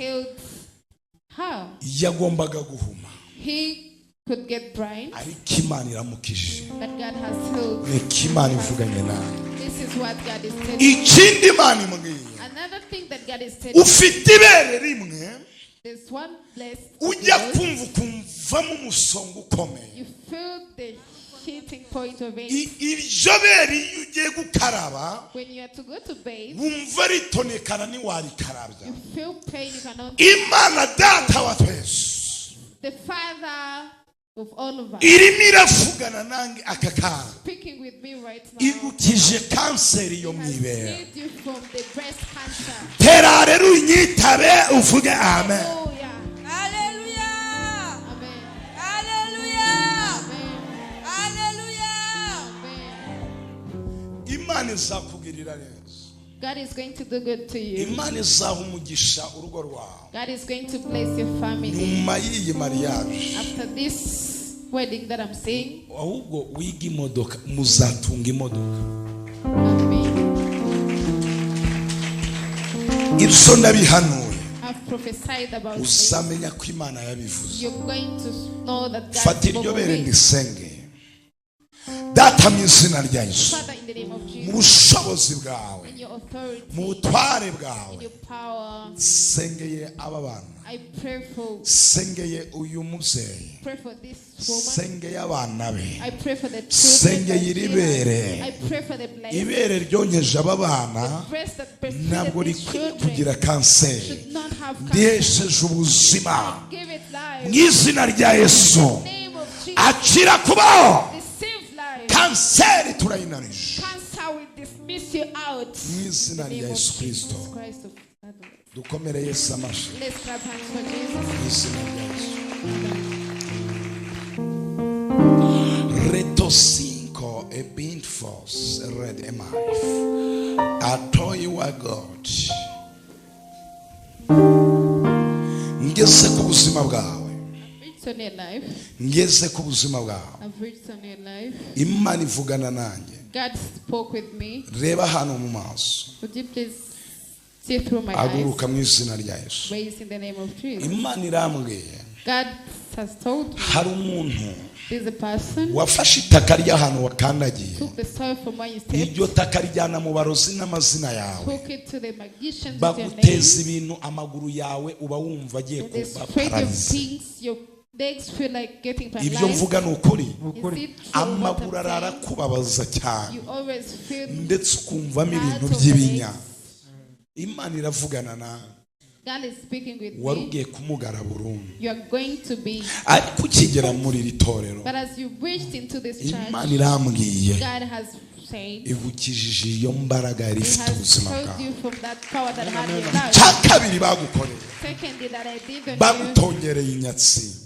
How? Yagombaga guhuma. He could get blind. Ariko Imana iramukije. But God has healed. Ni Imana ivuganye nawe. This is what God is telling. Ikindi Imana imubwiye. Another thing that God is telling. Ufite ibere rimwe. There's one blessed. Ujya kumva ukumvamo umusonga ukomeye. You feel the hitting point of it. iryo beri iyo ugiye gukaraba When you are to go to bathe, wumva ritonekana ntiwarikarabya. you feel pain, you cannot. Imana data wa twese The Father of all of us, irimo iravugana nange aka kanya, speaking with me right now, igukije kanseri yo mu has ibere. saved you from the breast cancer. Tera rero unyitabe uvuge amen. Hallelujah. Hallelujah. Amen. Hallelujah. Amen. Hallelujah. Amen. Imana izakugirira neza. God is going to do good to you. Imana izaha umugisha urugo rwawe God is going to bless your family. nyuma y'iyi mariage. After this wedding that I'm seeing, Ahubwo wiga imodoka, muzatunga imodoka. Amen. Ibyo ndabihanuye I've prophesied about this. uzamenya ko Imana yabivuze. You're going to know that God Fata spoke iryo of bere it. ndisenge. Data mu izina rya Yesu, Father, in the name of mu Jesus, bushobozi bwawe, in your authority, mu butware in bwawe, your power, sengeye aba bana, I pray for sengeye uyu mubyeyi, this woman. sengeye abana be, I pray for the sengeye children. iri that bere. she has. I pray for the blessed. Ibere ryonkeje aba bana Breast that breastfeeded ntabwo these rikwiye children kugira kanseri. should not have cancer. Ndihesheje ubuzima Give it life. mu izina rya Yesu, In the name of Jesus, akira kubaho. receive life. Kanseri turayinanije Cancer will dismiss you out. mu izina In the rya name of Yesu Jesus Kristo. Christ of Nazareth. Dukomere Yesu amashyi Let's clap hands for Jesus. mu izina rya Yesu. Reto 5 e bint force red emaf atoyiwa God. Ngeze ku buzima bwawe, I've reached on your life. ngeze ku buzima bwawe. I've reached on your life. Imana ivugana nanjye. God spoke with me. Reba hano mu maso, Would you please see through my eyes? aguruka mu izina rya Yesu. Raise in the name of Jesus. Imana irambwiye God has told me hari umuntu there's a person wafashe itaka ry'ahantu wakandagiye, took the soil from where you stepped, iryo taka rijyana mu barozi n'amazina yawe, took it to the magicians with your baguteza name. ibintu, amaguru yawe uba wumva agiye They kuba spread your pararize. things, your legs feel like getting Ibyo paralyzed. mvuga ni ukuri, Is it true what amaguru I'm arara saying? kubabaza cyane You always feel ndetse ukumvamo ibintu part of the by'ibinya. legs. Imana iravugana nawe, God is speaking with wari me. ugiye kumugara burundu, You are going to be, ariko ukigera muri iri torero but as you reached into this Imana church, irambwiye God has said, igukijije iyo mbaraga yari He ifite has ubuzima told bwawe. you from that power that had your life. Cya kabiri bagukoreye, Secondly, that I did on you, bagutongereye inyatsi.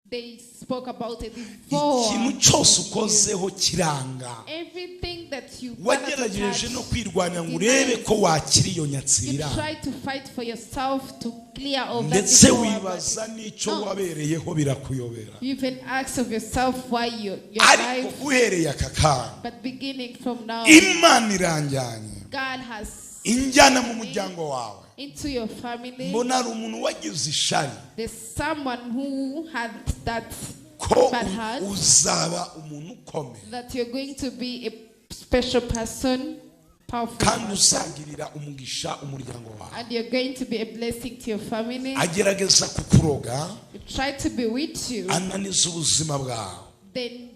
they spoke about it before. Ikintu cyose ukozeho kiranga, Everything that you wagerageje no kwirwanya ngo urebe ko wakira iyo nyatsi you biranga, try to fight for yourself to clear all that ndetse before, wibaza n'icyo No. wabereyeho birakuyobera. you even ask of yourself why your Ariko life, uhereye aka kanya but beginning from now, Imana iranjyanye God has injyana mu muryango wawe. into your family. Mbona hari umuntu wagize ishari There's someone who had that ko bad heart, uzaba umuntu ukomeye that you're going to be a special person, powerful kandi person, uzagirira umugisha umuryango wawe. and you're going to be a blessing to your family. Agerageza kukuroga, You try to bewitch you, ananiza ubuzima bwawe, then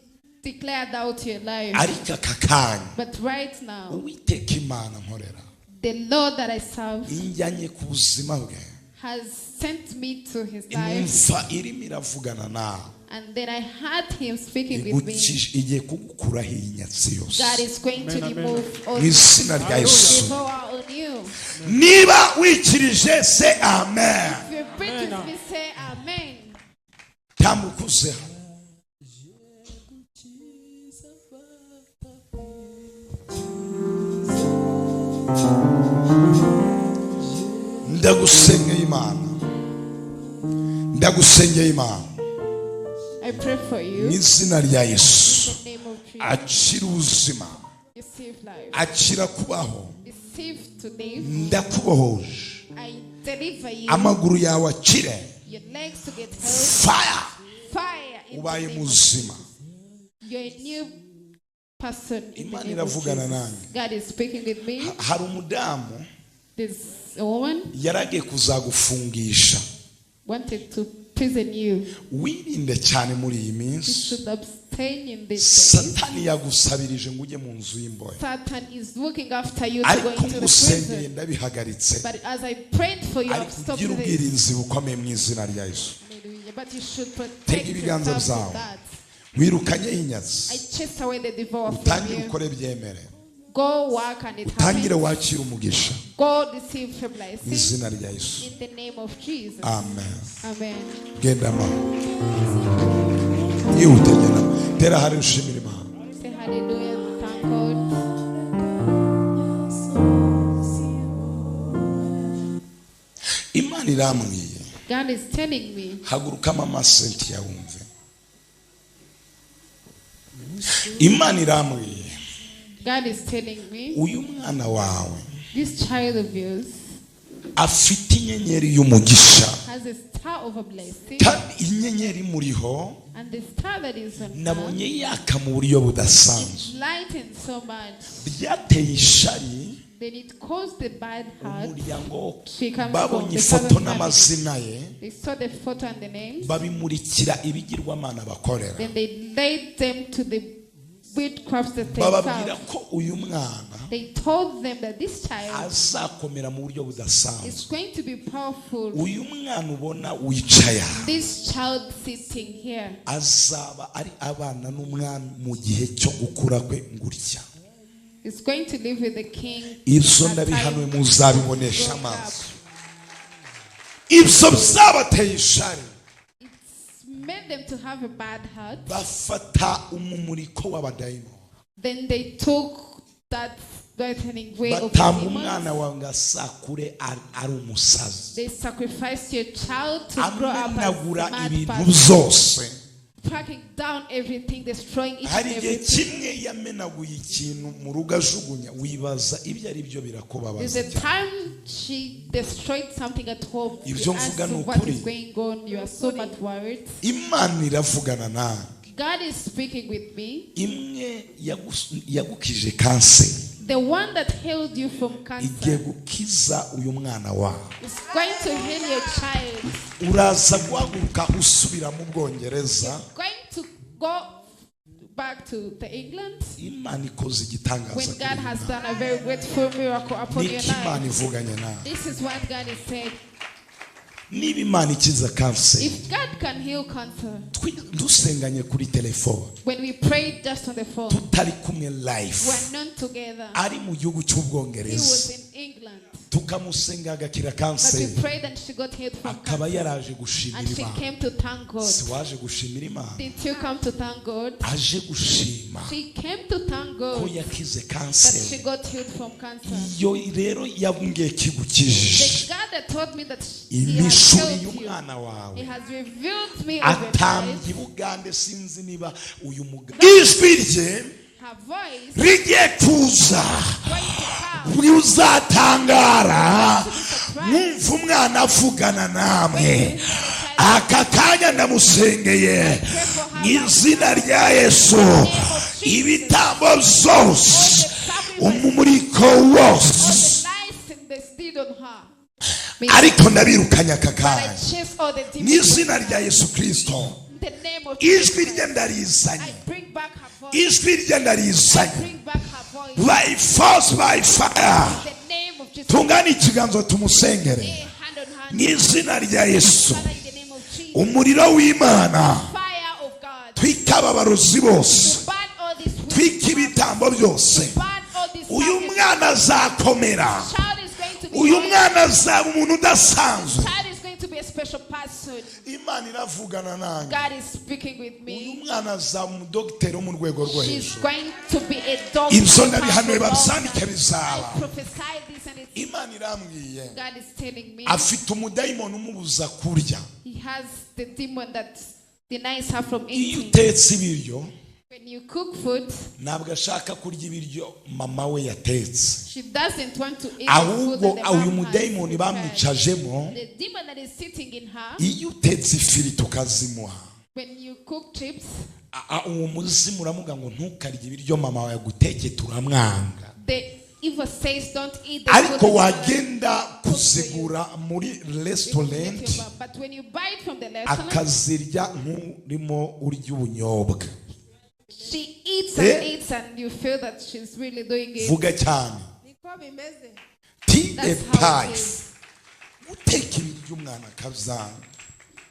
declare out your life. ariko aka kanya But right now, Uwiteka Imana nkorera the Lord that I serve injyanye ku buzima bwe, has sent me to his life, numva irimo iravugana nawe, and then I heard him speaking with me. igiye kugukuraho iyi nyatsi yose God is going to remove all mu izina rya Yesu. the power on you. Niba wikirije se amen, If you preach with me, say amen. tamukuzeho. Ndagusengeye Imana, ndagusengeye Imana I pray for you. mu izina rya Yesu. In the name of Jesus. Akira ubuzima, Receive life. akira kubaho, Receive to live. ndakubohoje. I deliver you. Amaguru yawe akire, Your legs to get healed. fire, Fire in the ubaye name of muzima. You're a new person in the Imana name of iravugana Jesus. nanjye. God is speaking with me. Hari umudamu There's a woman yaragiye kuzagufungisha, wanted to imprison you. wirinde cyane muri iyi You minsi. should abstain in this day. Satani yagusabirije ngo ujye mu nzu y'imbohe, Satan is looking after you to go ariko into the ngusengeye prison. ndabihagaritse, But as I prayed for you, I've ariko stopped ugira this. ubwirinzi bukomeye mu izina rya Yesu. Hallelujah. But you should Tega protect ibiganza yourself byawe, from that. wirukanye inyazi, I chased away the devourer from utangire you. ukore byemere, Go work and it utangire happens. wakire umugisha Go receive your mu blessing izina rya Yesu. in the name of Jesus. Amen. Amen. Genda amahoro, yihute genda, tera hari ushimira Imana. Say hallelujah and thank God. Imana irambwiye, God is telling me, hagurukamo amasenti yawumve. Imana irambwiye, God is telling me, uyu mwana wawe this child of yours afite inyenyeri y'umugisha, has a star of a blessing, kandi inyenyeri muriho and the star that is on her nabonye yaka mu buryo budasanzwe, lightened so much, byateye ishari then it caused the bad heart. umuryango. She comes from Babonye the ifoto father's family. n'amazina ye, They saw the photo and the names, babimurikira ibigirwamana bakorera, then they laid them to the witchcrafts that they bababwira serve. ko uyu mwana They told them that this child azakomera mu buryo budasanzwe. is going to be powerful. Uyu mwana ubona wicaye aha, This child sitting here azaba ari abana n'umwami mu gihe cyo gukura kwe ngurya. is going to live with the king. Ibyo at ndabihanuye time muzabibonesha growing up. amaso. Ibyo byabateye ishari, It's made them to have a bad heart. bafata umumuriko w'abadayimoni, Then they took that lightning way of batamba demons. umwana wawe ngo asakure ari umusazi, They sacrificed your child to grow up as amenagura a mad ibintu person, byose. packing down everything, destroying each Hari and igihe everything. kimwe yamenaguye ikintu mu rugo ajugunya, wibaza ibyo ari byo, There's birakubabaza a cyane. time she destroyed something at home. Ibyo You ask mvuga ni what ukuri. is going on. You are so much worried. Imana iravugana nawe. God is speaking with me. Imwe yagukije kanseri The one that healed you from igiye cancer gukiza uyu mwana wawe. is going to heal your child. Uraza guhaguruka usubira mu Bwongereza. Going to go back to the England Imana ikoze igitangaza when kuri God iyi has Mana. done a very grateful miracle upon your Niki Imana life. ivuganye nawe. This is what God is saying. Niba Imana ikiza kanseri, If God can heal cancer, dusenganye kuri telefone, when we prayed just on the phone, tutari kumwe live, we're not together. ari mu gihugu He cy'Ubwongereza, was in England, tukamusenga agakira but kanseri, we prayed and she got healed from akaba cancer. yaraje gushimira And she Imana. came to thank God. Si waje gushimira Imana, Did you come to thank God? aje gushima She came to thank ko God yakize that she kanseri. got healed from cancer. Iyo rero yabwiye The kigukijije, God that told me that He has imishuri healed you, y'umwana wawe He has revealed me of your atambye life. i Bugande, sinzi niba uyu mugabo ijwi rye Her voice rigiye kuza, going to come. uzatangara mwumva umwana avugana namwe. Aka kanya ndamusengeye mu izina rya Yesu, ibitambo byose, umumuriko wose, Lies in the steed on her. ariko ndabirukanye aka But I kanya chase all the mu demons. izina rya Yesu Kristo. In the name of Ijwi Jesus, rye ndarizanye, I bring back her voice. ijwi rye I ndarizanye, bring back her voice. by force by fire. In the name of Jesus. Tungane ikiganza tumusengere Lay hand on hand. mu izina rya Yesu. Father, in the name of Jesus. Umuriro w'Imana Fire of God. twika ababarozi bose, Burn all these twika ibitambo byose. burn all these Uyu sacrifices. mwana azakomera, Child is going to be uyu holy. mwana azaba umuntu udasanzwe. Child is going to be a special person. Imana iravugana nanjye. God is speaking with Uyu me. mwana azaba umudogiteri wo mu rwego rwo She's hejuru. going to be a doctor. Ibyo ndabihanuye I babyandike bizaba. prophesy this and it's Imana irambwiye, God is telling me afite umudayimoni umubuza kurya. He has the demon that denies her from Iyo eating. utetse ibiryo, When you cook food, ntabwo ashaka kurya ibiryo mama we yatetse, she doesn't want to eat the food ahubwo that the uyu mom mudayimoni has prepared. bamwicajemo. The demon that is sitting in her, Iyo utetse ifiriti ukazimuha, when you cook chips, uwo muzimu uramuga ngo ntukarye ibiryo mama wawe yaguteke, turamwanga. the evil says don't eat the food ariko that wagenda kuzigura muri you get restaurant your mouth. But when you buy it from the restaurant, akazirya nk'urimo urya ubunyobwa. she eats and eats and you feel that she's really doing it. Vuga cyane. niko bimeze. Ti That's how it epayi. is. Uteka ibiryo umwana akabyanga.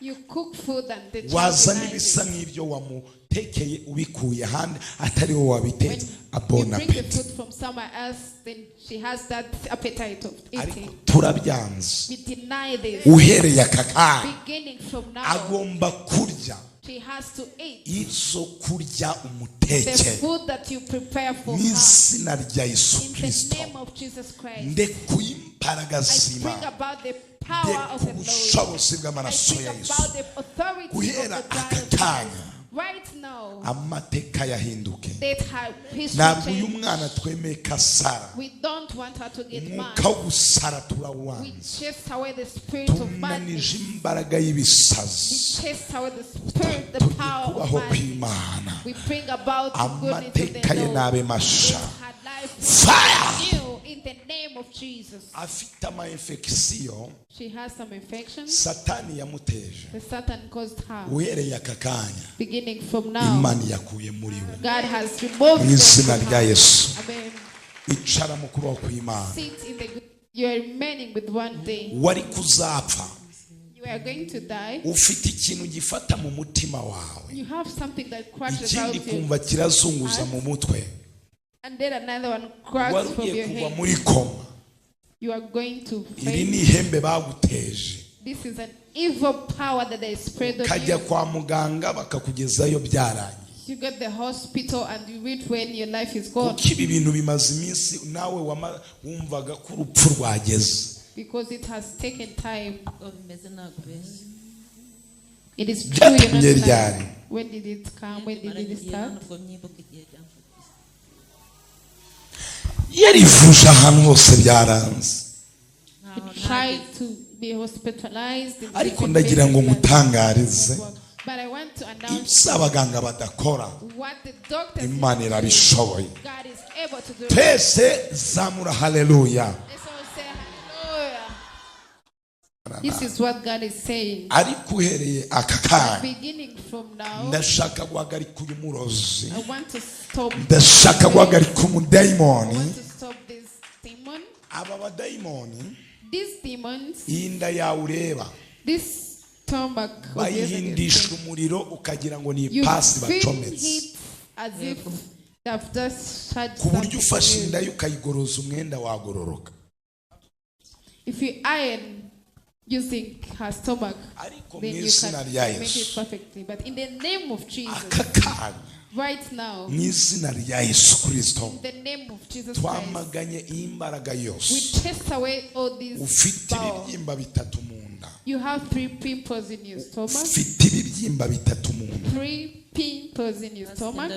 You cook food and the child Wazana denies ibisa it. nk'ibyo wamutekeye ubikuye ahandi atari wowe When wabitetse. you Abona bring the apeti. food from somewhere else, then she has that appetite of Ariko eating. turabyanze. We deny this. Uhereye aka kanya Beginning from now, agomba kurya she has to eat izo kurya the umuteke food that you prepare for her. n'izina rya Yesu In the Kristo. name of Jesus Christ, Ndekuye imbaraga I zima. bring about the power of the Lord. ubushobozi I bw'amaraso bring ya Yesu. about the authority of Guhera the aka blood of Christ. kanya Right now, amateka yahinduke. that her history Ntabwo uyu changed. mwana twemeye ko asara. We don't want her to get mad. Umwuka wo gusara We turawuwanze. chase away the spirit of Tumanije madness. imbaraga We y'ibisazi. chase away the spirit, the Tugiye power of kubaho madness. kw'Imana. We bring about the goodness of Amateka the ye Lord. nabe masha. Her life Fire! is new in the name of Jesus. Afite ama infection She has some infection. Satani yamuteje. The Satan caused her. Uhereye aka kanya Beginning from now, Imana yakuye muri we. God has removed Mu izina them rya from her. Yesu. Amen. Icara mu kubaho kw'Imana. Sit in the good. You are remaining with one day. Wari kuzapfa. You are going to die. Ufite ikintu gifata mu mutima wawe. You have something that crashes out Ikindi of you. kumva kirazunguza mu mutwe. And then another one cracks Wari from ugiye your kugwa head. muri koma. You are going to Iri faint. ni ihembe baguteje. This is an evil power that they spread on Kajya you. kwa muganga bakakugezayo byarangiye. You get the hospital and you read when your life is gone. Kuko ibi bintu bimaze iminsi nawe wumvaga ko urupfu rwageze. Because it has taken time. It is true. Byatumye You're not ryari? lying. When did it come? When did it start? Yarivuje ahantu hose byaranze. You tried to be hospitalized. in Ariko different ndagira ngo places, ngutangarize. but I want to announce Ibyo abaganga badakora what the doctors Imana do. irabishoboye. God is able to do. Twese zamura haleluya. Let's all say hallelujah. This is what God is saying. Ariko uhereye aka kanya Beginning from now, ndashaka guhagarika uyu murozi. I want to stop. Ndashaka guhagarika I umudayimoni. want to stop this demon. Aba badayimoni These demons, iyi nda yawe ureba this stomach of yours and your bayihindisha stomach, umuriro ukagira ngo ni you ipasi feel bacometse it as if they've just had ku buryo something ufashe in inda you. ye ukayigoroza umwenda wagororoka. If you iron using her stomach, Ariko then mu you izina can rya make it Yesu perfectly. But in the name of Jesus, aka kanya right now, mu izina rya Yesu Kristo in the name of Jesus Christ, twamaganye iyi mbaraga we yose. chase away all these Ufite power. ibibyimba bitatu mu nda. You have 3 pimples in your stomach. Ufite ibibyimba bitatu mu nda. 3 pimples in your stomach.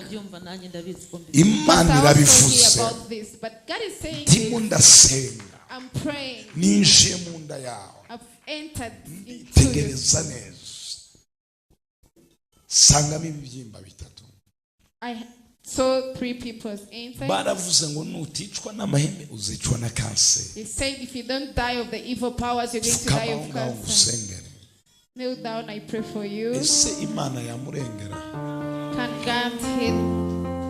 Imana Pastor also irabivuze. hear about this, but God is saying Ndimo this. ndasenga I'm praying. ninjiye mu nda yawe. I've entered into you. Tegereza neza. Sangamo ibibyimba bitatu. I saw 3 pimples inside. Baravuze ngo nuticwa n'amahembe uzicwa na kanseri. He's saying if you don't die of the evil powers, you're going to die Kama of ngaho cancer. usengere. Kneel down, I pray for you. Ese Imana yamurengera. Can God heal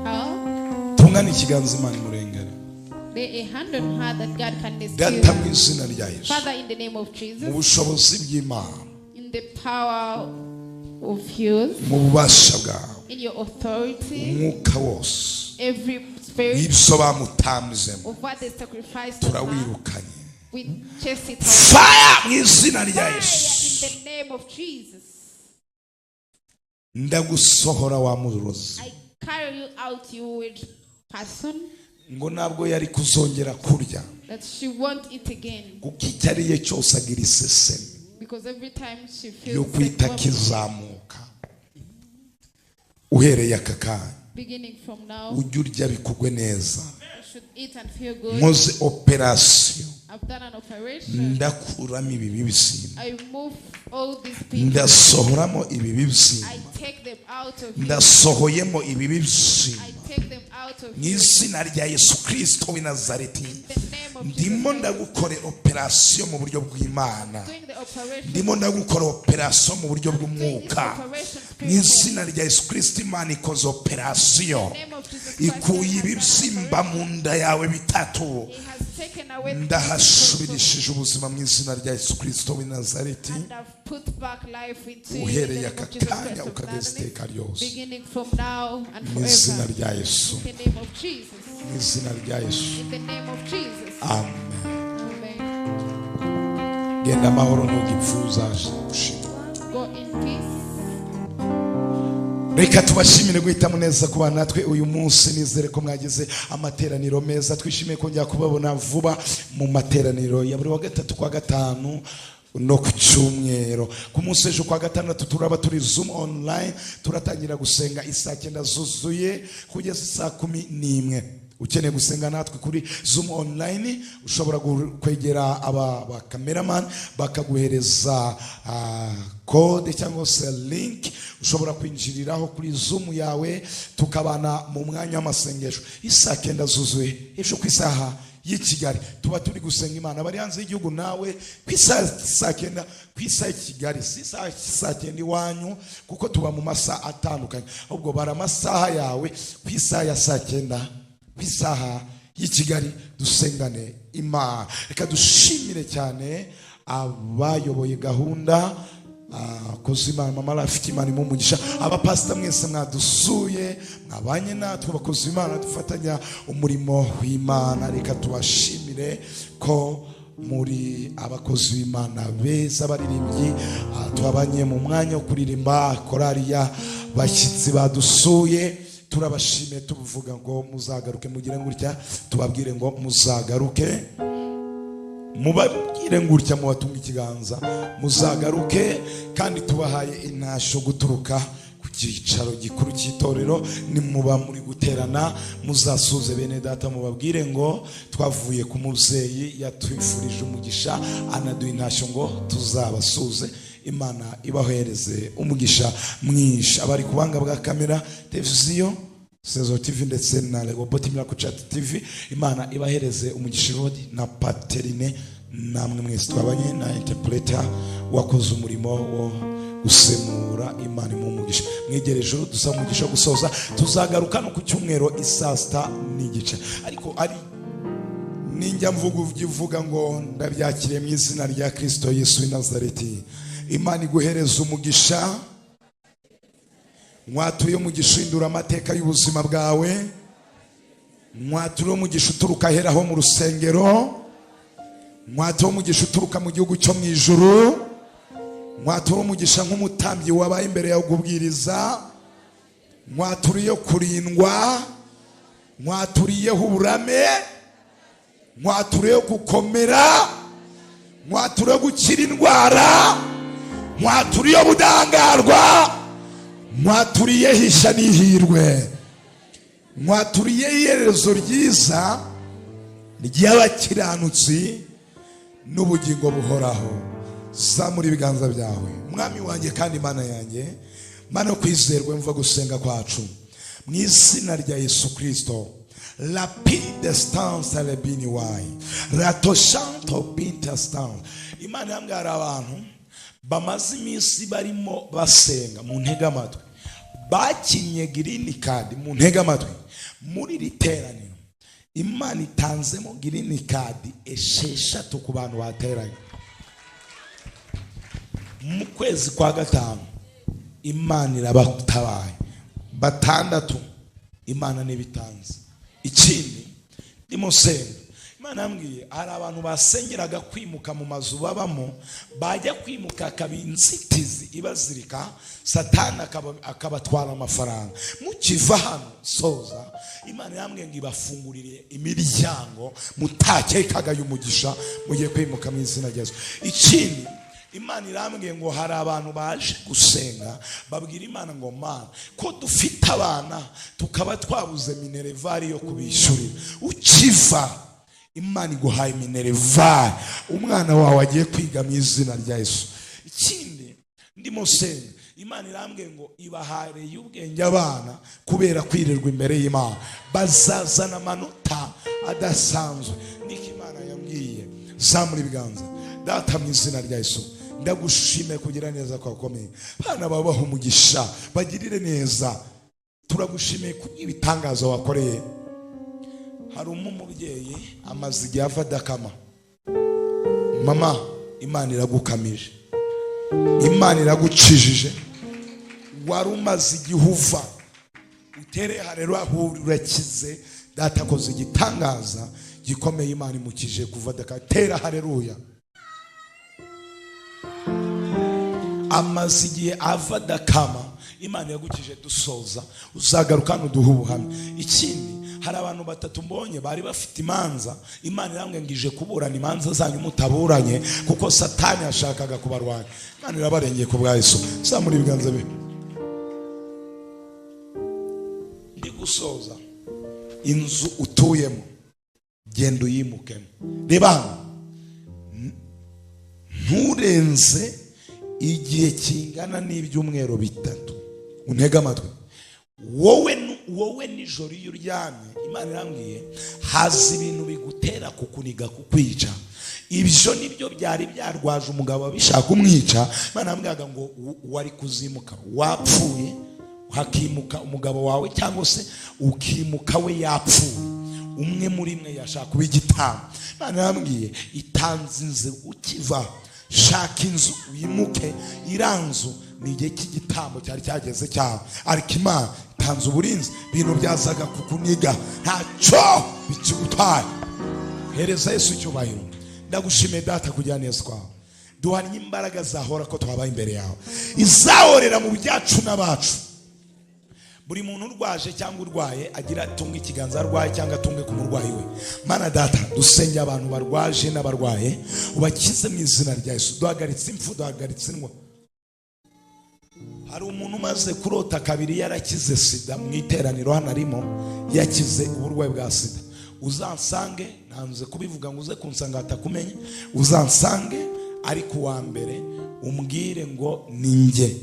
her? Tungana ikiganza Imana imurengera. Lay a hand on her that God can rescue Data mu her. izina rya Yesu. Father, in the name of Mu Jesus, bushobozi bw'Imana. in the power of yours, Mu bubasha bwawe. in your authority, Umwuka wose. every spirit Ibyo bamutamizemo. of what they sacrificed on her, Turawirukanye. we chase it out. Fire mu izina rya Fire Yesu. in the name of Jesus. Ndagusohora wa murozi. I carry you out, you weird person, Ngo ntabwo yari kuzongera kurya. that she won't eat again. Kuko icyo ariye cyose agira isesemi. Because every time she Yo feels kwita sick, kizamuka. Uhereye aka kanya. beginning from now, Ujye urya bikugwe neza. you should eat and feel good. Nkoze operasiyo. I've done an operation. Ndakuramo ibi bisimba. I remove all these people. Ndasohoramo ibi bisimba. I take them out of you. Ndasohoyemo ibi bisimba. I take them out mu izina rya Yesu Kristo w'i Nazareti ndimo ndagukore operation mu buryo bw'Imana, ndimo ndagukora operation mu buryo bw'umwuka mu izina rya Yesu Kristo. Imana ikoze operation ikuye ibibyimba mu nda yawe bitatu, ndahashubirishije ubuzima mu izina rya Yesu Kristo w'i Nazareti, uhereye aka kanya ukageza iteka ryose mu izina rya Yesu, mu izina rya Yesu. Amen. Genda amahoro ntugipfuza gushima. Reka tubashimire guhitamo neza kuba natwe uyu munsi. Nizere ko mwagize amateraniro meza. Twishimiye kongera kubabona vuba mu materaniro ya buri wa gatatu kwa gatanu no ku cyumweru. Ku munsi ejo kwa gatandatu turaba turi Zoom online, turatangira gusenga isaa 9 zuzuye kugeza saa 11. Ukeneye gusenga natwe kuri Zoom online, ushobora kwegera aba cameraman bakaguhereza code cyangwa se link, ushobora kwinjiriraho kuri Zoom yawe tukabana mu mwanya w'amasengesho isaa 9 zuzuye ejo ku isaha y'i Kigali. Tuba turi gusenga Imana bari hanze y'igihugu, nawe ku isaha 9 ku isaha y'i Kigali, si saa 9 iwanyu kuko tuba mu masaha atandukanye, ahubwo bara amasaha yawe ku isaha ya saa 9 ku isaha y'i Kigali dusengane Imana. Reka dushimire cyane abayoboye gahunda, kozi Imana mama rafiki Imana imumugisha, abapasita mwese mwadusuye mwabanye natwe, abakozi Imana dufatanya umurimo w'Imana. Reka tubashimire ko muri abakozi b'Imana beza baririmbyi, twabanye mu mwanya wo kuririmba korali ya bashyitsi badusuye. Turabashimiye tuvuga ngo muzagaruke, mugire ngutya tubabwire ngo muzagaruke, mubabwire ngutya mubatunga ikiganza muzagaruke. Kandi tubahaye intasho guturuka ku cyicaro gikuru cy'itorero, nimuba muri guterana muzasuze bene data, mubabwire ngo twavuye ku mubyeyi yatwifurije umugisha, anaduha intasho ngo tuzabasuze. Imana ibahereze umugisha mwinshi. Abari kubanga bwa kamera, televiziyo, Sezo TV ndetse na Robot Miracle Chat TV, Imana ibahereze umugisha Rodi na Pasiteri, namwe mwese twabanye na interpreter wakoze umurimo wo gusemura. Imana imumugisha. Mwegereje dusaba umugisha gusoza, tuzagaruka no ku cyumweru isaa 6:30. Ariko ari ninjya mvuga ngo ndabyakiriye mu izina rya Kristo Yesu w'i Nazareti. Imana iguhereza umugisha, mwatuye umugisha indura amateka y'ubuzima bwawe, mwatuye umugisha uturuka heraho mu rusengero, mwatuye umugisha uturuka mu gihugu cyo mu ijuru, mwatuye umugisha nk'umutambyi wabaye imbere yawe kubwiriza, mwaturiye kurindwa, mwaturiyeho uburame, mwaturiye gukomera, mwaturiye gukira indwara, mwaturiye ubudangarwa, mwaturiye hisha n'ihirwe, mwaturiye iherezo ryiza ry'abakiranutsi n'ubugingo buhoraho. Zamura ibiganza byawe. Mwami wanjye kandi Mana yanjye, Mana kwizerwe mva gusenga kwacu mu izina rya Yesu Kristo. Rapide stance le biniwai ratoshanto pinta stance. Imana yambwira abantu bamaze iminsi barimo basenga mu ntega amatwi, bakinye green card mu ntega amatwi muri riteraniro. Imana itanzemo green card 6 ku bantu bateranye mu kwezi kwa gatanu. Imana irabatabaye 6 Imana nibitanze. Ikindi ndimo senga, Imana yambwiye hari abantu basengeraga kwimuka mu mazu babamo, bajya kwimuka kabinzitizi ibazirika, Satani akabatwara amafaranga. Mukiva hano soza, Imana yambwiye ngo ibafungurire imiryango mutakekaga y'umugisha, mugiye kwimuka mu izina rya Yesu. Ikindi Imana irambwiye ngo hari abantu baje gusenga babwira Imana ngo Mana ko dufite abana tukaba twabuze minervari yo kubishyurira. Ukiva Imana iguhaye minervari, umwana wawe agiye kwiga mu izina rya Yesu. Ikindi ndimo senga, Imana irambwiye ngo ibahareye ubwenge abana kubera kwirirwa imbere y'Imana bazazana amanota adasanzwe. Niko Imana yambwiye. Zamura ibiganza. Data mu izina rya Yesu ndagushimiye kugira neza kwakomeye. Bana babaho umugisha bagirire neza. Turagushimiye kubw'ibitangazo wakoreye. Hari umubyeyi amaze igihe avadakama. Mama, Imana iragukamije, Imana iragucijije. Wari umaze igihe uva utere hareruya urakize. Data akoze igitangaza gikomeye, Imana imukije kuva daka. Tera hareruya. Amaze igihe avadakama, Imana yagukije. Dusoza uzagaruka uduha ubuhamya. Ikindi, hari abantu batatu mbonye bari bafite imanza. Imana irambwengije kuburana imanza zanyu mutaburanye kuko Satani yashakaga kubarwanya. Imana irabarengeye ku bwa Yesu. Zamura ibiganza be. Ndi gusoza. Inzu utuyemo genda uyimukemo. Reba, nturenze igihe kingana n'ibyumweru 3. Untega amatwi. Wowe nijoro iyo uryamye, Imana irambwiye haza ibintu bigutera kukuniga kukwica. Ibyo nibyo byari byarwaje umugabo abishaka kumwica. Imana irambwiraga ngo wari kuzimuka, wapfuye hakimuka umugabo wawe, cyangwa se ukimuka we yapfuye. Umwe muri mwe yashaka kuba igitambo. Imana irambwiye itanze inzu ukiva. Shaka inzu uyimuke. Iranzu ni igihe cy'igitambo cyari cyageze cyawe. Ariko Imana itanze uburinzi. Ibintu byazaga kukuniga ntacyo bikigutwaye. Hereza Yesu icyubahiro. Ndagushimiye Data kugira neza kwawe. Duhanye imbaraga zahora ko twabaye imbere yawe, izahorera mu byacu n'abacu. Buri muntu urwaje cyangwa urwaye agira atunga ikiganza arwaye cyangwa atunge ku murwayi we. Mana Data, dusenge abantu barwaje n'abarwaye ubakize mu izina rya Yesu. Duhagaritse impfu, duhagaritse indwara. Hari umuntu umaze kurota kabiri yarakize sida mu iteraniro hano arimo, yakize uburwayi bwa sida. Uzansange, nanze kubivuga ngo uze kunsanga hatakumenye. Uzansange ariko wa mbere umbwire ngo ninjye.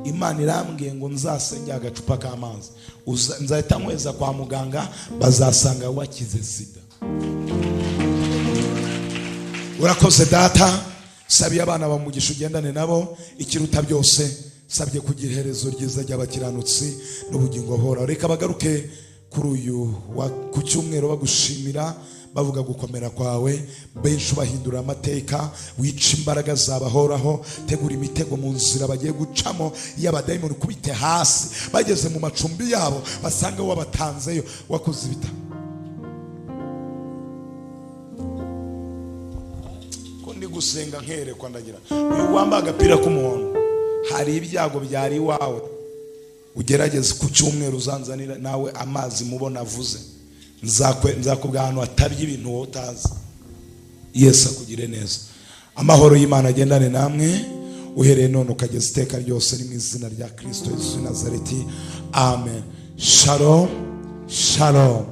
Imana irambwiye ngo nzasenge agacupa k'amazi. Nzahita nkweza kwa muganga, bazasanga wakize sida. Urakoze Data. Sabiye abana bamugisha ugendane nabo. Ikiruta byose sabye kugira iherezo ryiza ry'abakiranutsi n'ubugingo buhoraho. Reka bagaruke kuri uyu ku cyumweru bagushimira, bavuga gukomera kwawe. Benshi bahindura amateka, wica imbaraga zabahoraho. Tegura imitego mu nzira bagiye gucamo y'abadayimoni, kubite hasi. Bageze mu macumbi yabo basanga wabatanzeyo, wakoze ibita. Ko ndi gusenga nkerekwa ndagira uyu wambaye agapira k'umuhondo, hari ibyago byari iwawe. Ugerageze ku cyumweru uzanzanira nawe amazi mubona avuze. Nzakubwira ahantu hatabye ibintu wowe utazi. Yesu akugire neza. Amahoro y'Imana agendane namwe uhereye none ukageza iteka ryose, ni mu izina rya Kristo Yesu Nazareti. Amen. Shalom. Shalom.